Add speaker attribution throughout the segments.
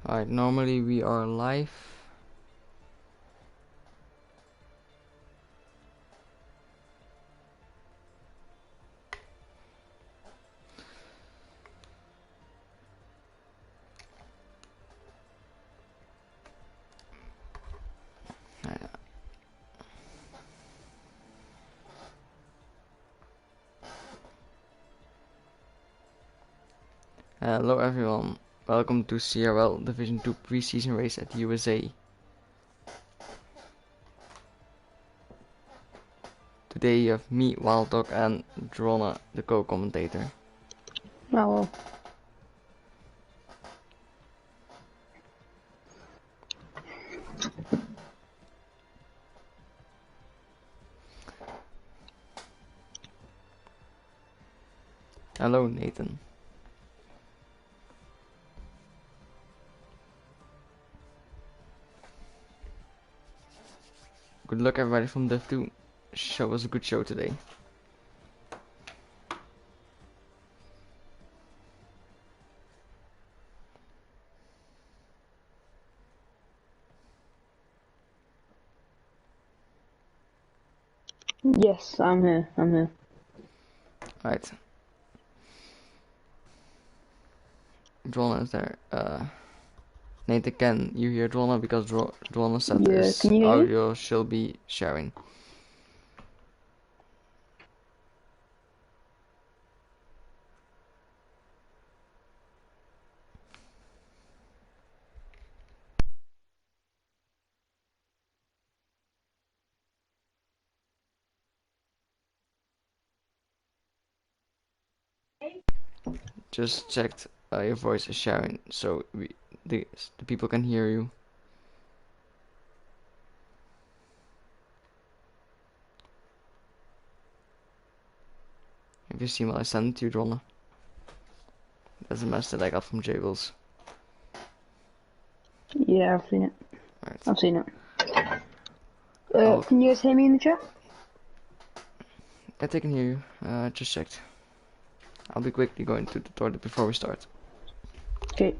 Speaker 1: Alright, normally we are live. Hello everyone, welcome to CRL Division 2 preseason race at USA. Today you have me, Wild Dog, and Drona, the co-commentator.
Speaker 2: Hello.
Speaker 1: Hello Nathan. Good luck everybody from Div 2. Show us a good show today.
Speaker 2: Yes, I'm here.
Speaker 1: Right. Drona is there. Nathan, can you hear Drona? Because Drona said
Speaker 2: Yeah,
Speaker 1: his
Speaker 2: can you hear me?
Speaker 1: audio shall be sharing. Just checked your voice is sharing, so the people can hear you. Have you seen what I sent to you, Drona? That's a mess that I got from Jables.
Speaker 2: Yeah, I've seen it.
Speaker 1: Right.
Speaker 2: I've seen it. Can you guys hear me in the chat?
Speaker 1: I can hear you. Just checked. I'll be quickly going to the toilet before we start.
Speaker 2: Okay.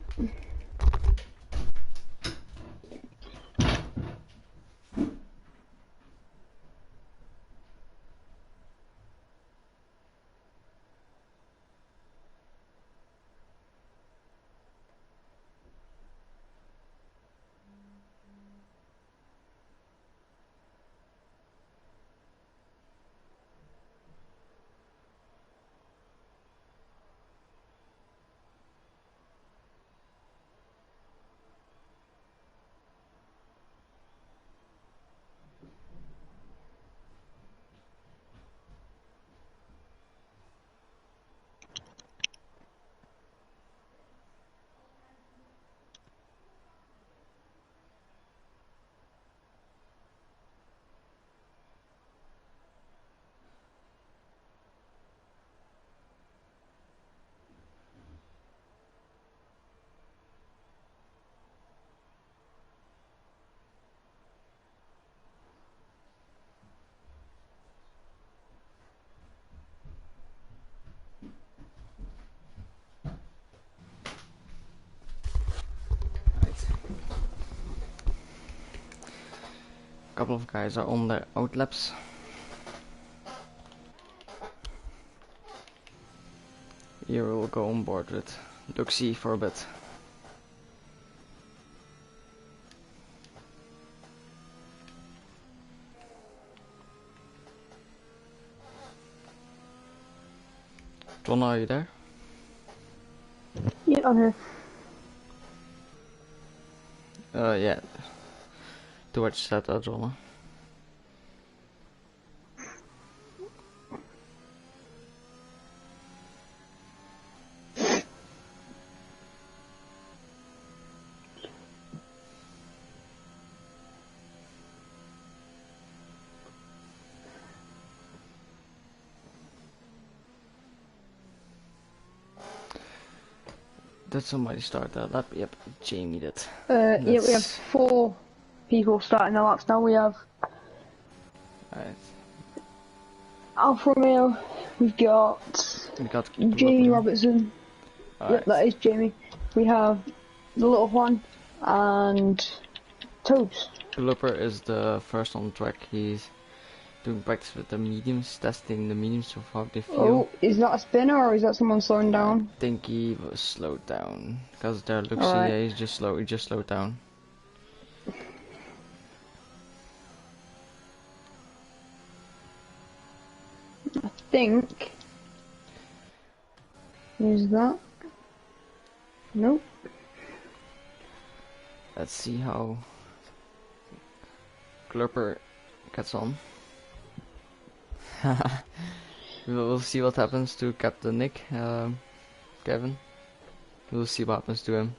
Speaker 1: A couple of guys are on their outlaps. Here we'll go on board with Duxie for a bit. Drona, are you there?
Speaker 2: Yeah, I'm here.
Speaker 1: Yeah. To what you said, Drona. Did somebody start that lap? Yep, Jamie did.
Speaker 2: Yeah, we have 4 people starting the laps now. We have
Speaker 1: Alright.
Speaker 2: Alfa Romeo. We've got Jamie Robertson.
Speaker 1: Alright.
Speaker 2: Yep, that is Jamie. We have the little Juan. and Tobes.
Speaker 1: Glupper is the first on track. He's doing practice with the mediums, testing the mediums of how they feel.
Speaker 2: Oh, is that a spinner or is that someone slowing down?
Speaker 1: I think he was slowed down because there looks
Speaker 2: Alright.
Speaker 1: yeah, he's just slow. He just slowed down.
Speaker 2: I think. Is that? Nope.
Speaker 1: Let's see how Glupper gets on. We'll see what happens to Captain Nick, Kevin. We'll see what happens to him.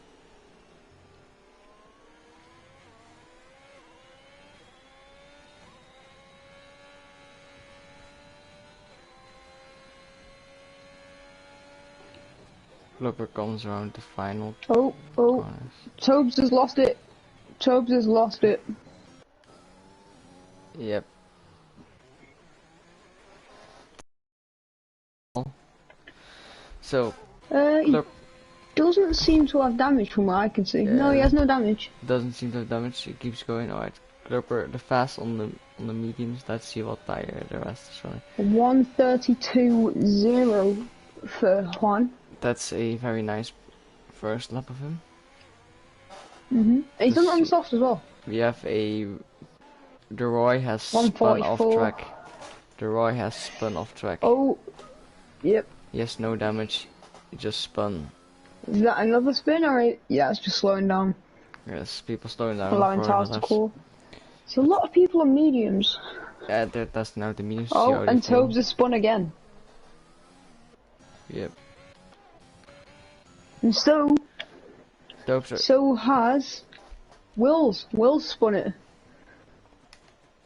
Speaker 1: Glupper comes around the final.
Speaker 2: Oh,
Speaker 1: corners.
Speaker 2: Tobes has lost it. Tobes has lost it.
Speaker 1: Yep. So,
Speaker 2: He doesn't seem to have damage from what I can see. No, he has no damage.
Speaker 1: Doesn't seem to have damage. It keeps going. Alright, Glupper, the fast on the mediums. Let's see what tire the rest is running.
Speaker 2: 132.0 for Juan.
Speaker 1: That's a very nice first lap of him.
Speaker 2: He's done it on the softs as well.
Speaker 1: We have a. The Roy has spun off
Speaker 2: 144.
Speaker 1: track. The Roy has spun off track.
Speaker 2: Oh, yep.
Speaker 1: He has no damage. He just spun.
Speaker 2: Is that another spin or yeah, it's just slowing down,
Speaker 1: Yes, people slowing down.
Speaker 2: allowing tires to cool. So a lot of people on mediums.
Speaker 1: Yeah, they're testing out the mediums.
Speaker 2: Oh, and Tobes has spun again.
Speaker 1: Yep.
Speaker 2: And so
Speaker 1: Tobes
Speaker 2: has Will's. Will's spun it.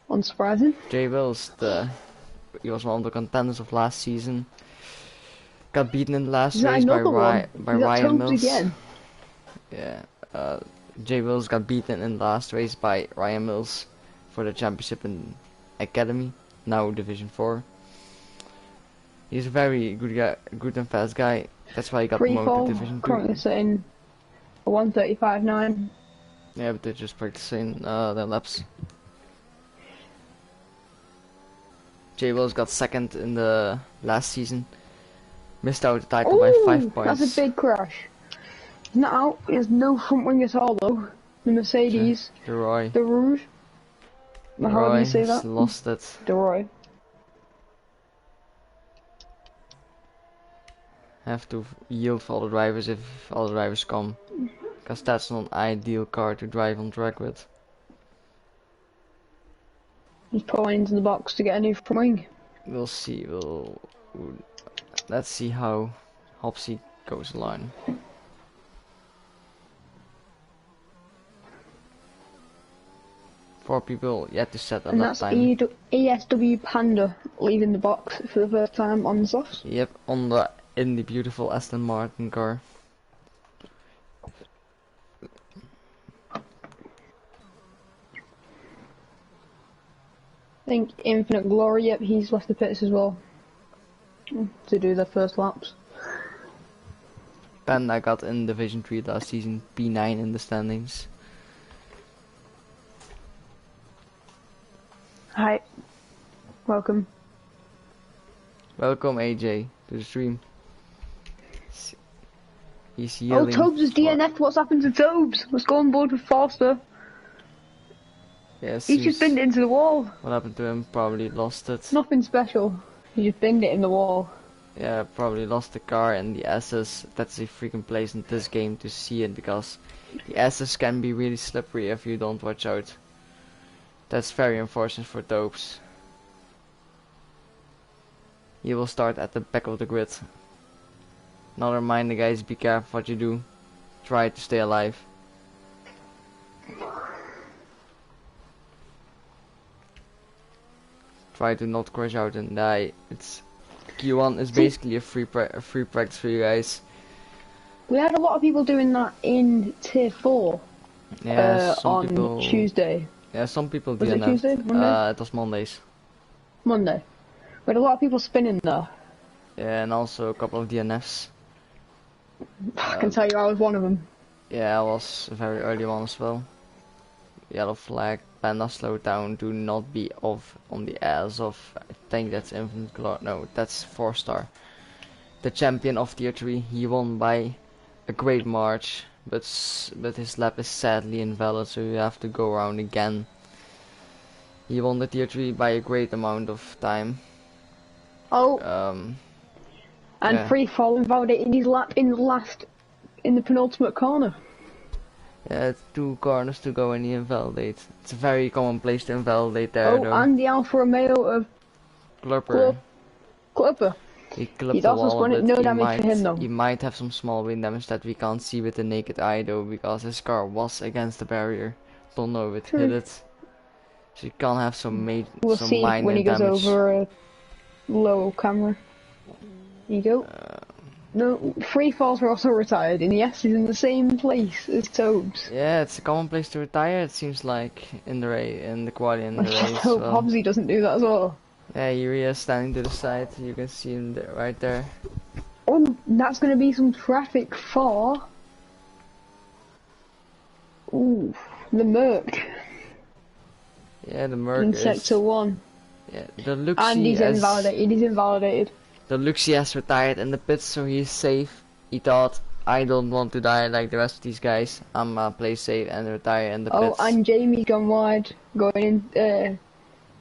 Speaker 2: Unsurprising.
Speaker 1: Jay Wills, he was one of the contenders of last season. Got beaten in the last race by Ryan Mills.
Speaker 2: Again?
Speaker 1: Yeah, Jay Wills got beaten in the last race by Ryan Mills for the championship in Academy, now Division 4. He's a very good guy, good and fast guy. That's why he got promoted to Division 2.
Speaker 2: Currently sitting a 135.9.
Speaker 1: Yeah, but they're just practicing their laps. Jay Wills got second in the last season. Missed out the title by 5 points.
Speaker 2: That's a big crash. He's not out. He has no front wing at all though. The Mercedes.
Speaker 1: The Roy.
Speaker 2: The Rouge. How do you say that?
Speaker 1: Lost it.
Speaker 2: The Roy.
Speaker 1: Have to yield for all the drivers if all the drivers come. Because that's not an ideal car to drive on track with.
Speaker 2: He's pulling into the box to get a new front wing.
Speaker 1: We'll see. Let's see how Hopsy goes along. Four people yet to set up that time.
Speaker 2: And that's ESW Panda leaving the box for the first time on the softs.
Speaker 1: Yep, in the beautiful Aston Martin car.
Speaker 2: I think Infinite Glory, yep, he's left the pits as well to do their first laps.
Speaker 1: Panda got in Division 3 last season, P9 in the standings.
Speaker 2: Hi, welcome.
Speaker 1: Welcome AJ to the stream. He's yelling.
Speaker 2: Oh, Tobes is DNF'd. What's happened to Tobes? Let's go on board with Forster.
Speaker 1: Yes,
Speaker 2: He just binged it into the wall.
Speaker 1: What happened to him? Probably lost it.
Speaker 2: Nothing special. He just binged it in the wall.
Speaker 1: Yeah, probably lost the car and the S's. That's a freaking place in this game to see it, because the S's can be really slippery if you don't watch out. That's very unfortunate for Tobes. He will start at the back of the grid. Another reminder, guys, be careful what you do. Try to stay alive. Try to not crash out and die. Q1 is basically a free practice for you guys.
Speaker 2: We had a lot of people doing that in Tier 4
Speaker 1: Yeah,
Speaker 2: on Tuesday.
Speaker 1: Yeah, some people
Speaker 2: Was
Speaker 1: did
Speaker 2: it Tuesday? Monday?
Speaker 1: It was Mondays.
Speaker 2: Monday. We had a lot of people spinning there.
Speaker 1: Yeah, and also a couple of DNFs.
Speaker 2: I can tell you I was one of them.
Speaker 1: Yeah, it was a very early one as well. Yellow flag, Panda slowed down, do not be off on the ass of, I think that's Infinite Glory, no, that's 4-star. The champion of tier 3, he won by a great march, but his lap is sadly invalid, so you have to go around again. He won the tier 3 by a great amount of time.
Speaker 2: Oh, and
Speaker 1: yeah.
Speaker 2: free fall invalidated his lap in the penultimate corner.
Speaker 1: Yeah, it's 2 corners to go and he invalidates. It's a very common place to invalidate there
Speaker 2: Oh,
Speaker 1: though.
Speaker 2: and the Alfa Romeo of
Speaker 1: Glurper.
Speaker 2: Glurper.
Speaker 1: He clipped
Speaker 2: He's
Speaker 1: the
Speaker 2: also
Speaker 1: wall a
Speaker 2: spawning
Speaker 1: bit.
Speaker 2: no damage for him though.
Speaker 1: He might have some small wind damage that we can't see with the naked eye though, because his car was against the barrier. Don't know if it hit it. So you can't have some
Speaker 2: We'll
Speaker 1: some
Speaker 2: see
Speaker 1: minor
Speaker 2: when he goes
Speaker 1: damage.
Speaker 2: over a low camera. There you go. No, free falls were also retired, and yes, he's in the same place as Tobes.
Speaker 1: Yeah, it's a common place to retire. It seems like in the quali in the
Speaker 2: I
Speaker 1: race.
Speaker 2: hope
Speaker 1: Well.
Speaker 2: Hobbsy doesn't do that as well.
Speaker 1: Yeah, here he is standing to the side. You can see him there, right there.
Speaker 2: Oh, that's going to be some traffic for... Ooh, the Merc.
Speaker 1: Yeah, the Merc
Speaker 2: in
Speaker 1: is...
Speaker 2: Sector 1.
Speaker 1: Yeah, the Luxie
Speaker 2: And he's invalidated, he's invalidated.
Speaker 1: The Luxie has retired in the pits, so he's safe. He thought, I don't want to die like the rest of these guys. I'm play safe and retire in the pits.
Speaker 2: Oh, and Jamie's gone wide, going in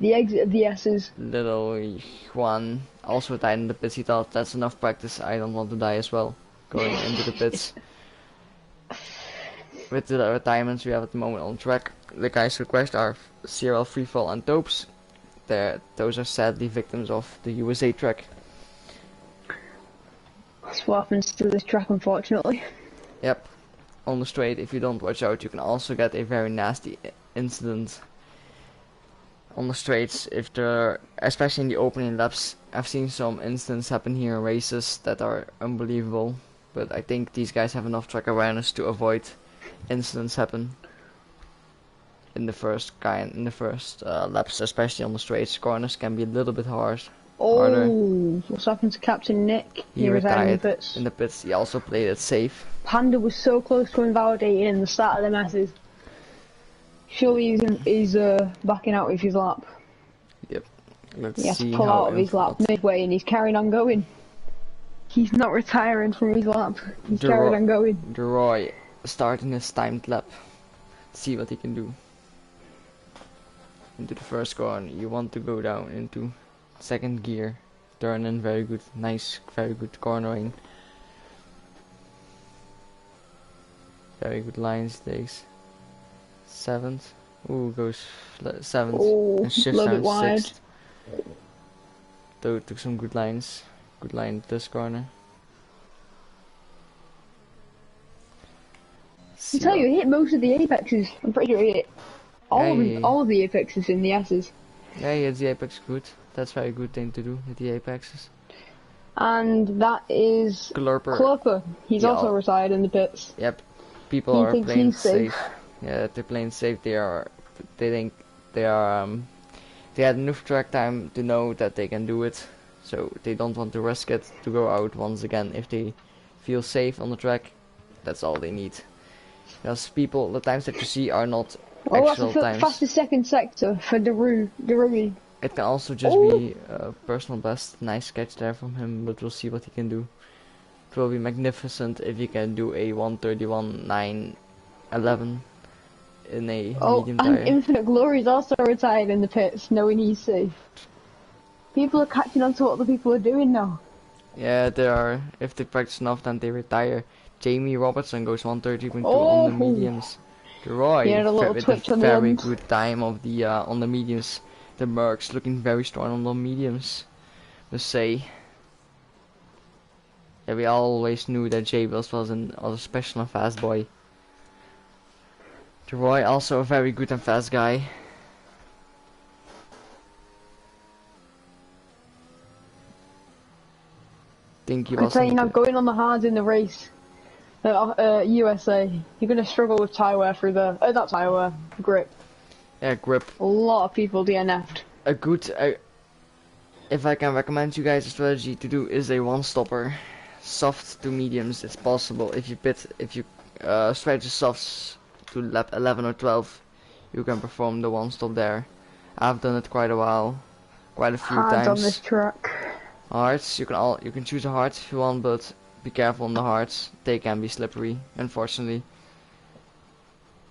Speaker 2: the exit of the S's.
Speaker 1: Little Juan also retired in the pits. He thought, that's enough practice, I don't want to die as well. Going into the pits. With the retirements we have at the moment on track, the guys who crashed are CRL, Freefall and Topes. Those are sadly victims of the USA track.
Speaker 2: That's what happens to this track, unfortunately.
Speaker 1: Yep. On the straight, if you don't watch out, you can also get a very nasty incident. On the straights, especially in the opening laps, I've seen some incidents happen here in races that are unbelievable. But I think these guys have enough track awareness to avoid incidents happen in the first laps, especially on the straights. Corners can be a little bit harder.
Speaker 2: Oh, what's happened to Captain Nick?
Speaker 1: He retired
Speaker 2: in the pits.
Speaker 1: He also played it safe.
Speaker 2: Panda was so close to invalidating in the start of the masses. Surely he's backing out with his lap.
Speaker 1: Yep. Let's
Speaker 2: he has
Speaker 1: see
Speaker 2: to pull
Speaker 1: how
Speaker 2: out of his lap midway, and he's carrying on going. He's not retiring from his lap. He's carrying on going.
Speaker 1: Roy starting his timed lap. See what he can do. Into the first corner, you want to go down into second gear. Turn in, very good, nice, very good cornering. Very good lines, takes 7th. Ooh, goes 7th.
Speaker 2: Oh,
Speaker 1: and shifts
Speaker 2: a little
Speaker 1: down
Speaker 2: bit wide.
Speaker 1: 6th. Though took some good lines. Good line this corner.
Speaker 2: I tell you, he hit most of the apexes. I'm pretty sure he hit all of the apexes in the S's.
Speaker 1: Yeah, he hits the apex good. That's a very good thing to do with the apexes.
Speaker 2: And that is
Speaker 1: Glurper.
Speaker 2: He's also retired in the pits.
Speaker 1: Yep. People are playing safe. Yeah, they're playing safe. They think they had enough track time to know that they can do it. So they don't want to risk it to go out once again. If they feel safe on the track, that's all they need. Because the times that you see are not actual
Speaker 2: that's
Speaker 1: times.
Speaker 2: the fastest second sector for Derumi.
Speaker 1: It can also just be personal best. Nice catch there from him, but we'll see what he can do. It will be magnificent if he can do a 1:31.9.11 in a medium tire.
Speaker 2: And Infinite Glory is also retired in the pits, knowing he's safe. People are catching on to what the people are doing now.
Speaker 1: Yeah, they are. If they practice enough, then they retire. Jamie Robertson goes 1:30.2 on the mediums. Roy with a very good time of the on the mediums. The Mercs looking very strong on the mediums. Must say. Yeah, we always knew that J was a special and fast boy. Roy also a very good and fast guy. Think he was.
Speaker 2: I'm saying now, going on the hards in the race. USA, you're gonna struggle with tire wear through the not tire wear, grip.
Speaker 1: Yeah, grip.
Speaker 2: A lot of people DNF'd.
Speaker 1: A good, if I can recommend you guys a strategy to do is a one stopper, soft to mediums. It's possible if you stretch the softs to lap 11 or 12, you can perform the one stop there. I've done it quite a few
Speaker 2: Hard on this
Speaker 1: times.
Speaker 2: track.
Speaker 1: Hards, you can choose a hard if you want, but be careful on the hards. They can be slippery, unfortunately.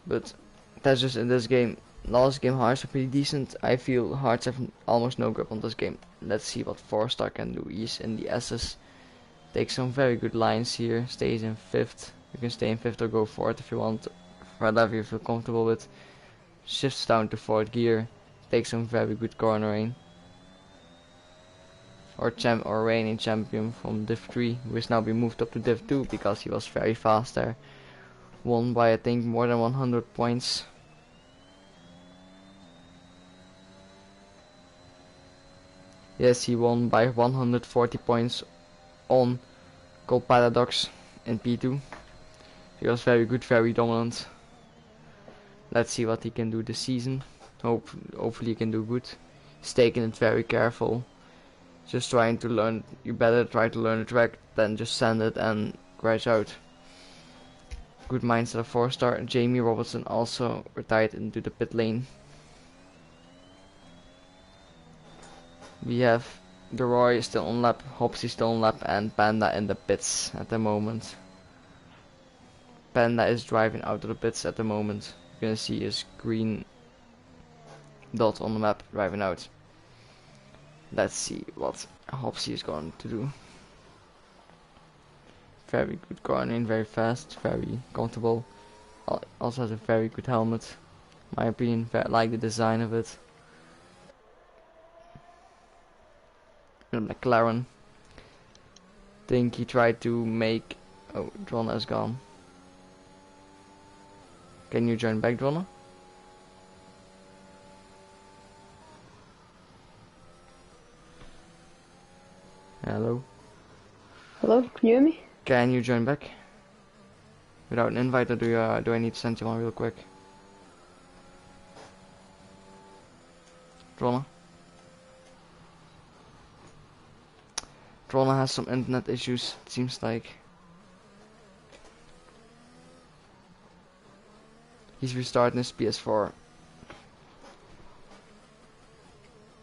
Speaker 1: But that's just in this game. Last game hards are pretty decent. I feel hards have almost no grip on this game. Let's see what 4-star can do. He's in the S's. Takes some very good lines here. Stays in 5th. You can stay in 5th or go 4th if you want. Whatever you feel comfortable with. Shifts down to 4th gear. Takes some very good cornering. Or reigning champion from Div 3, who is now been moved up to Div 2 because he was very fast there. Won by I think more than 100 points. Yes, he won by 140 points on Gold Paradox in P2. He was very good, very dominant. Let's see what he can do this season. Hopefully he can do good. He's taking it very careful. Just trying to learn. You better try to learn the track than just send it and crash out. Good mindset of 4-star. Jamie Robertson also retired into the pit lane. We have the Roy still on lap, Hopsy still on lap, and Panda in the pits at the moment. Panda is driving out of the pits at the moment. You can see his green dot on the map driving out. Let's see what Hopsy is going to do. Very good cornering, very fast, very comfortable. Also has a very good helmet. In my opinion, I like the design of it. And McLaren. Think he tried to make. Oh, Dronna is gone. Can you join back, Dronna? Hello.
Speaker 2: Hello, can you hear me?
Speaker 1: Can you join back? Without an invite, or do I need to send you one real quick? Dronna? Dronna has some internet issues, it seems like. He's restarting his PS4.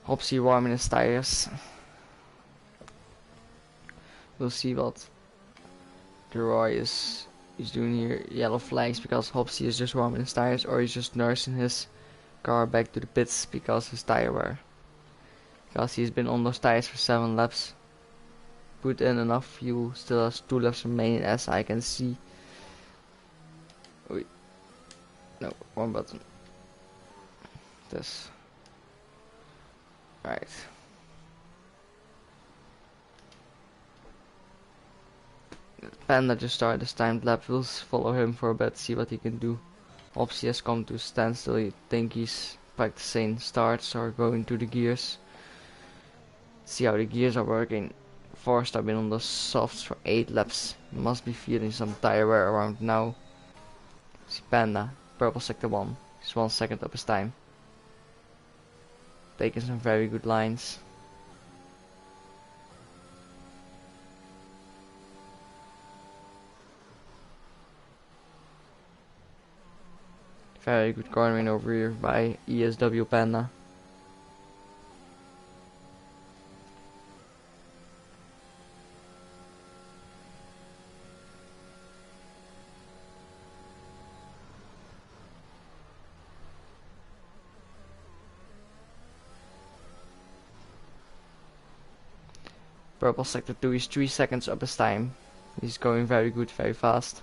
Speaker 1: Hopsy warming his tires. We'll see what Roy is doing here. Yellow flags because Hopsy is just warming his tires, or he's just nursing his car back to the pits because his tire wear. Because he's been on those tires for 7 laps. Put in enough fuel, still has 2 laps remaining as I can see. Wait. No, one button. This. Right. Panda just started his timed lap. We'll follow him for a bit, see what he can do. Opsy has come to a standstill. I think he's practicing starts or going to the gears. See how the gears are working. 4-star been on the softs for 8 laps. Must be feeling some tire wear around now. See Panda, purple sector 1. He's 1 second up his time. Taking some very good lines. Very good cornering over here by ESW Panda. Purple sector 2 is 3 seconds up his time. He's going very good, very fast.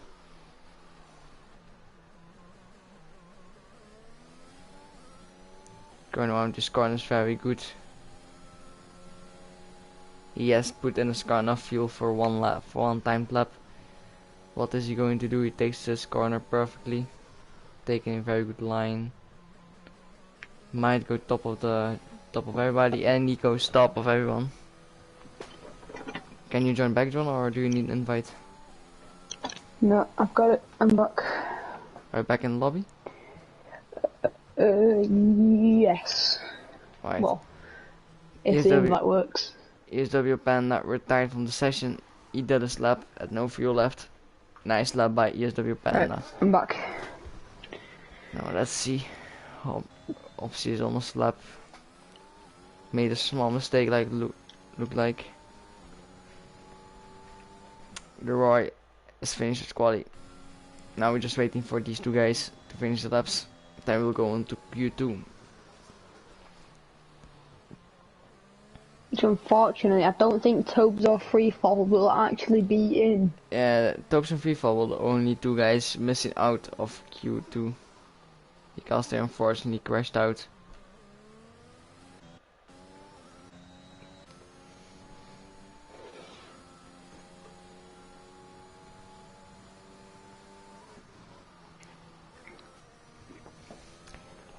Speaker 1: Going around this corner is very good. He has put in his car enough fuel for one lap, for one timed lap. What is he going to do? He takes this corner perfectly, taking a very good line. Might go top of everybody, and he goes top of everyone. Can you join back, John, or do you need an invite?
Speaker 2: No, I've got it. I'm back.
Speaker 1: Are you back in the lobby?
Speaker 2: Yes.
Speaker 1: Right.
Speaker 2: Well, if the invite works.
Speaker 1: ESW Panda retired from the session. He did his lap, had no fuel left. Nice lap by ESW
Speaker 2: Right,
Speaker 1: Panda.
Speaker 2: I'm back.
Speaker 1: Now let's see. Obviously is almost lap. Made a small mistake like look like. Leroy is finished his quali. Now we're just waiting for these two guys to finish the laps. Then we'll go on to Q2.
Speaker 2: So unfortunately, I don't think Tobes or Freefall will actually be in.
Speaker 1: Topes and Freefall were the only two guys missing out of Q2 because they unfortunately crashed out.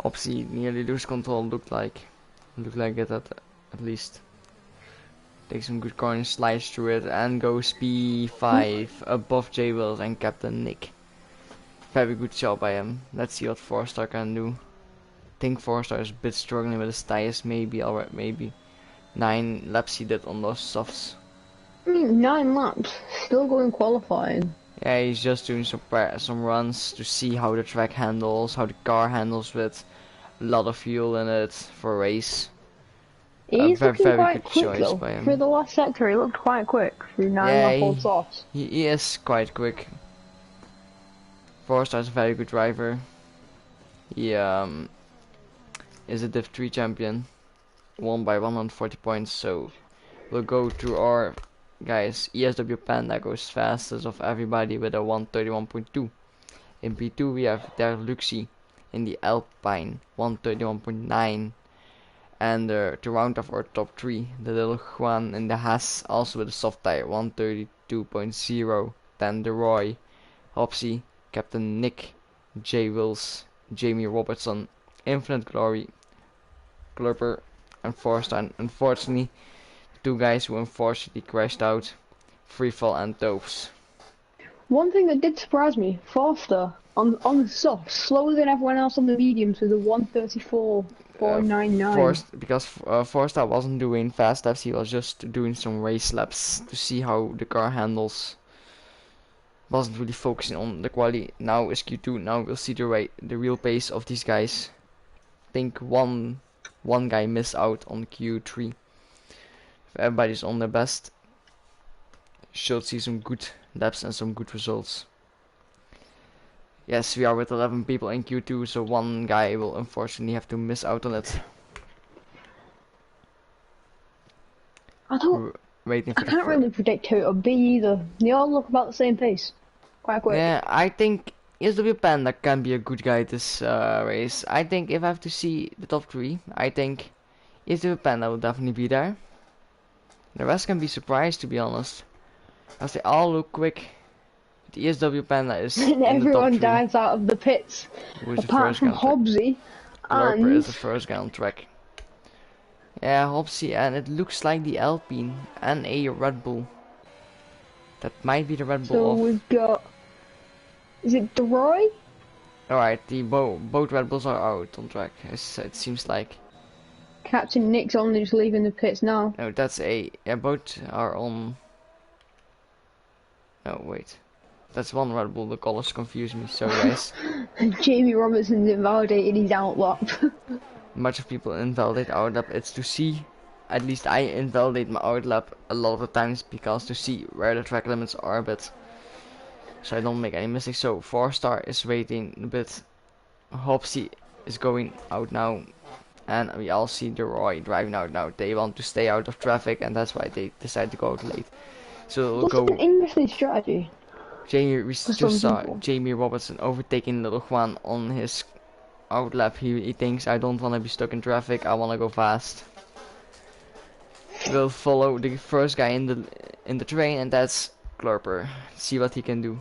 Speaker 1: Obviously, nearly lose control. Looked like it at least. Take some good corners, slice through it, and goes P5 above J Wills and Captain Nick. Very good job by him. Let's see what 4-star can do. I think 4-star is a bit struggling with his tires. Maybe 9 laps he did on those softs.
Speaker 2: I mean, 9 laps, still going qualifying.
Speaker 1: Yeah, he's just doing some runs to see how the track handles, how the car handles with a lot of fuel in it for a race.
Speaker 2: He's looking
Speaker 1: very
Speaker 2: quite
Speaker 1: good
Speaker 2: quick
Speaker 1: choice
Speaker 2: though.
Speaker 1: by him.
Speaker 2: For the last sector, he looked quite quick. Through 9 lap old softs.
Speaker 1: He is quite quick. 4-star is a very good driver. He is a Div 3 champion. Won by 140 points, so we'll go to our guys. ESW Panda goes fastest of everybody with a 131.2. In P2 we have Der Luxi in the Alpine 131.9. And to round off our top 3, the little Juan in the Haas also with a soft tire 132.0. Then the Roy, Hopsy, Captain Nick, J Wills, Jamie Robertson, Infinite Glory, Glurper, and 4-star. Unfortunately, the two guys who unfortunately crashed out, Freefall and Topes.
Speaker 2: One thing that did surprise me, Forster on the soft, slower than everyone else on the mediums with a 134.499.
Speaker 1: Because 4-star wasn't doing fast laps, he was just doing some race laps to see how the car handles. Wasn't really focusing on the quality. Now is Q2. Now we'll see the real pace of these guys. I think one guy missed out on Q3. If everybody's on their best, should see some good laps and some good results. Yes, we are with 11 people in Q2, so one guy will unfortunately have to miss out on it.
Speaker 2: I can't really predict who it'll be either. They all look about the same pace. Quite quick.
Speaker 1: Yeah, I think ESW Panda can be a good guy this race. I think if I have to see the top 3, I think ESW Panda will definitely be there. The rest can be surprised, to be honest, as they all look quick. The ESW Panda is
Speaker 2: and
Speaker 1: in
Speaker 2: everyone
Speaker 1: the top 3.
Speaker 2: dives out of the pits. Apart from Hobbsy
Speaker 1: Glurper is the first guy on track. Yeah, Hobbsy, and it looks like the Alpine and a Red Bull. That might be the Red Bull.
Speaker 2: So we've got. Is it Roy?
Speaker 1: Alright, the both Red Bulls are out on track. It seems like.
Speaker 2: Captain Nick's only just leaving the pits now.
Speaker 1: No, that's yeah, both are on. No, wait. That's one Red Bull. The colors confuse me. So guys.
Speaker 2: Jamie Robertson's invalidated his outlap.
Speaker 1: Much of people invalidate outlap. It's to see. At least I invalidate my outlap a lot of the times because to see where the track limits are, but so I don't make any mistakes. So 4-star is waiting a bit. Hopsy is going out now, and we all see the Roy driving out now. They want to stay out of traffic, and that's why they decide to go out late. So we'll go.
Speaker 2: An interesting strategy.
Speaker 1: We just saw Jamie Robertson overtaking little Juan on his outlap. He thinks, I don't want to be stuck in traffic. I want to go fast. We'll follow the first guy in the train, and that's Glurper. See what he can do.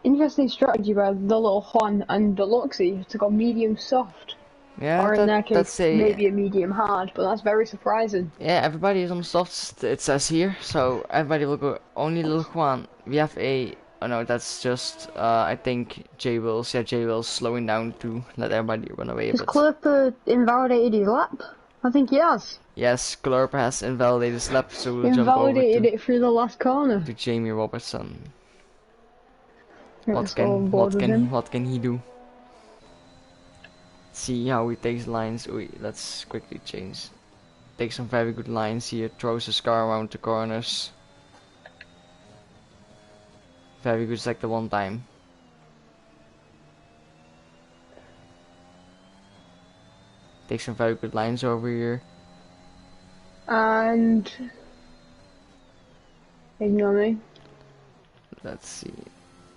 Speaker 2: Interesting strategy by the little Juan and the Luxie to go medium soft.
Speaker 1: Yeah,
Speaker 2: or in their case, maybe a medium hard, but that's very surprising.
Speaker 1: Yeah, everybody is on softs, it says here, so everybody will go. Only little Juan. We have a. Oh no, that's just. I think J Wills. Yeah, J Wills slowing down to let everybody run away.
Speaker 2: Has Clipper invalidated his lap? I think he has.
Speaker 1: Yes, Glurp has invalidated his lap, so
Speaker 2: He
Speaker 1: we'll jump over
Speaker 2: invalidated
Speaker 1: to
Speaker 2: it through the last corner.
Speaker 1: Jamie Robertson.
Speaker 2: Let's go on board with him.
Speaker 1: What can he do? See how he takes lines. Let's quickly change. Takes some very good lines here. Throws his car around the corners. Very good sector one time. Takes some very good lines over here.
Speaker 2: And ignore me.
Speaker 1: Let's see.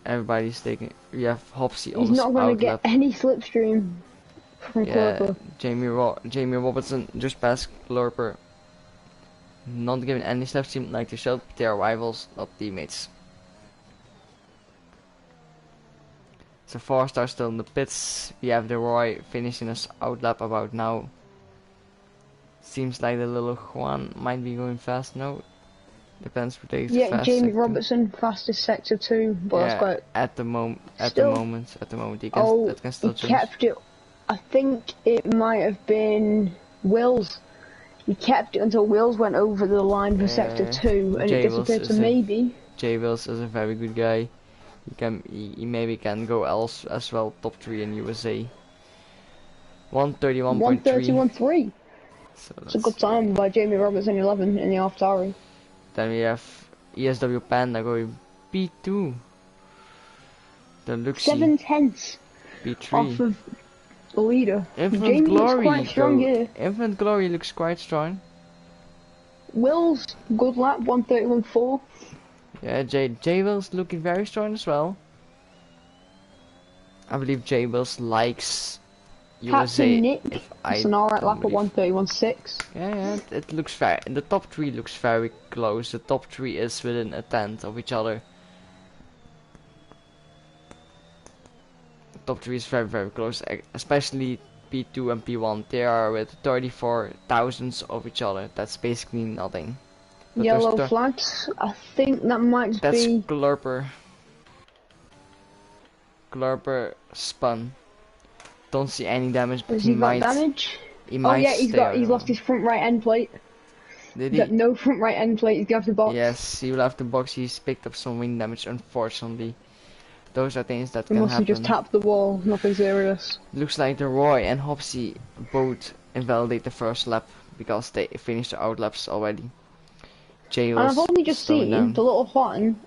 Speaker 1: Everybody's taking. We have Hopsy on
Speaker 2: He's
Speaker 1: the
Speaker 2: not going to get
Speaker 1: outlap.
Speaker 2: any slipstream from Glurper.
Speaker 1: Jamie Robertson just passed Glurper. Not given any slipstream like to show. They are rivals, not teammates. So 4 stars still in the pits. We have the Roy finishing his outlap about now. Seems like the little Juan might be going fast now. Depends who takes
Speaker 2: Yeah,
Speaker 1: fast
Speaker 2: Jamie
Speaker 1: sector.
Speaker 2: Robertson fastest sector 2, but that's quite.
Speaker 1: At the moment he
Speaker 2: Oh,
Speaker 1: can still
Speaker 2: he
Speaker 1: change.
Speaker 2: kept it. I think it might have been Wills. He kept it until Wills went over the line for sector 2, and it disappeared to maybe.
Speaker 1: J Wills is a very good guy. He maybe can go else as well, top 3 in USA. 131.3.
Speaker 2: 131.3.
Speaker 1: So
Speaker 2: It's a good time by Jamie Robertson 11 in the AlphaTauri.
Speaker 1: Then we have ESW Panda going P2. The Luxie
Speaker 2: 7/10
Speaker 1: P3.
Speaker 2: off of the leader.
Speaker 1: Infinite
Speaker 2: Jamie
Speaker 1: Glory
Speaker 2: looks quite strong here.
Speaker 1: Infinite Glory looks quite strong.
Speaker 2: Wills, good lap, 131.4.
Speaker 1: Yeah, J Wills looking very strong as well. I believe J Wills likes USA.
Speaker 2: Captain Nick, it's an alright lap at 131.6.
Speaker 1: Yeah, it looks fair. The top 3 looks very close. The top 3 is within a tenth of each other. The top 3 is very close, especially P2 and P1. They are with 34 thousandths of each other. That's basically nothing. But
Speaker 2: Yellow flags, I think that might be...
Speaker 1: That's Glurper. Glurper spun. Don't see any damage, but
Speaker 2: Has he got damage? He might he's lost his front right end plate.
Speaker 1: Did
Speaker 2: He's got no front right end plate, he's got the box.
Speaker 1: Yes, he will have the box. He's picked up some wing damage, unfortunately. Those are things that can
Speaker 2: must
Speaker 1: happen.
Speaker 2: have just tapped the wall, nothing serious.
Speaker 1: Looks like the Roy and Hopsy both invalidate the first lap because they finished the outlaps already. Jay was
Speaker 2: and I've only just seen the little Juan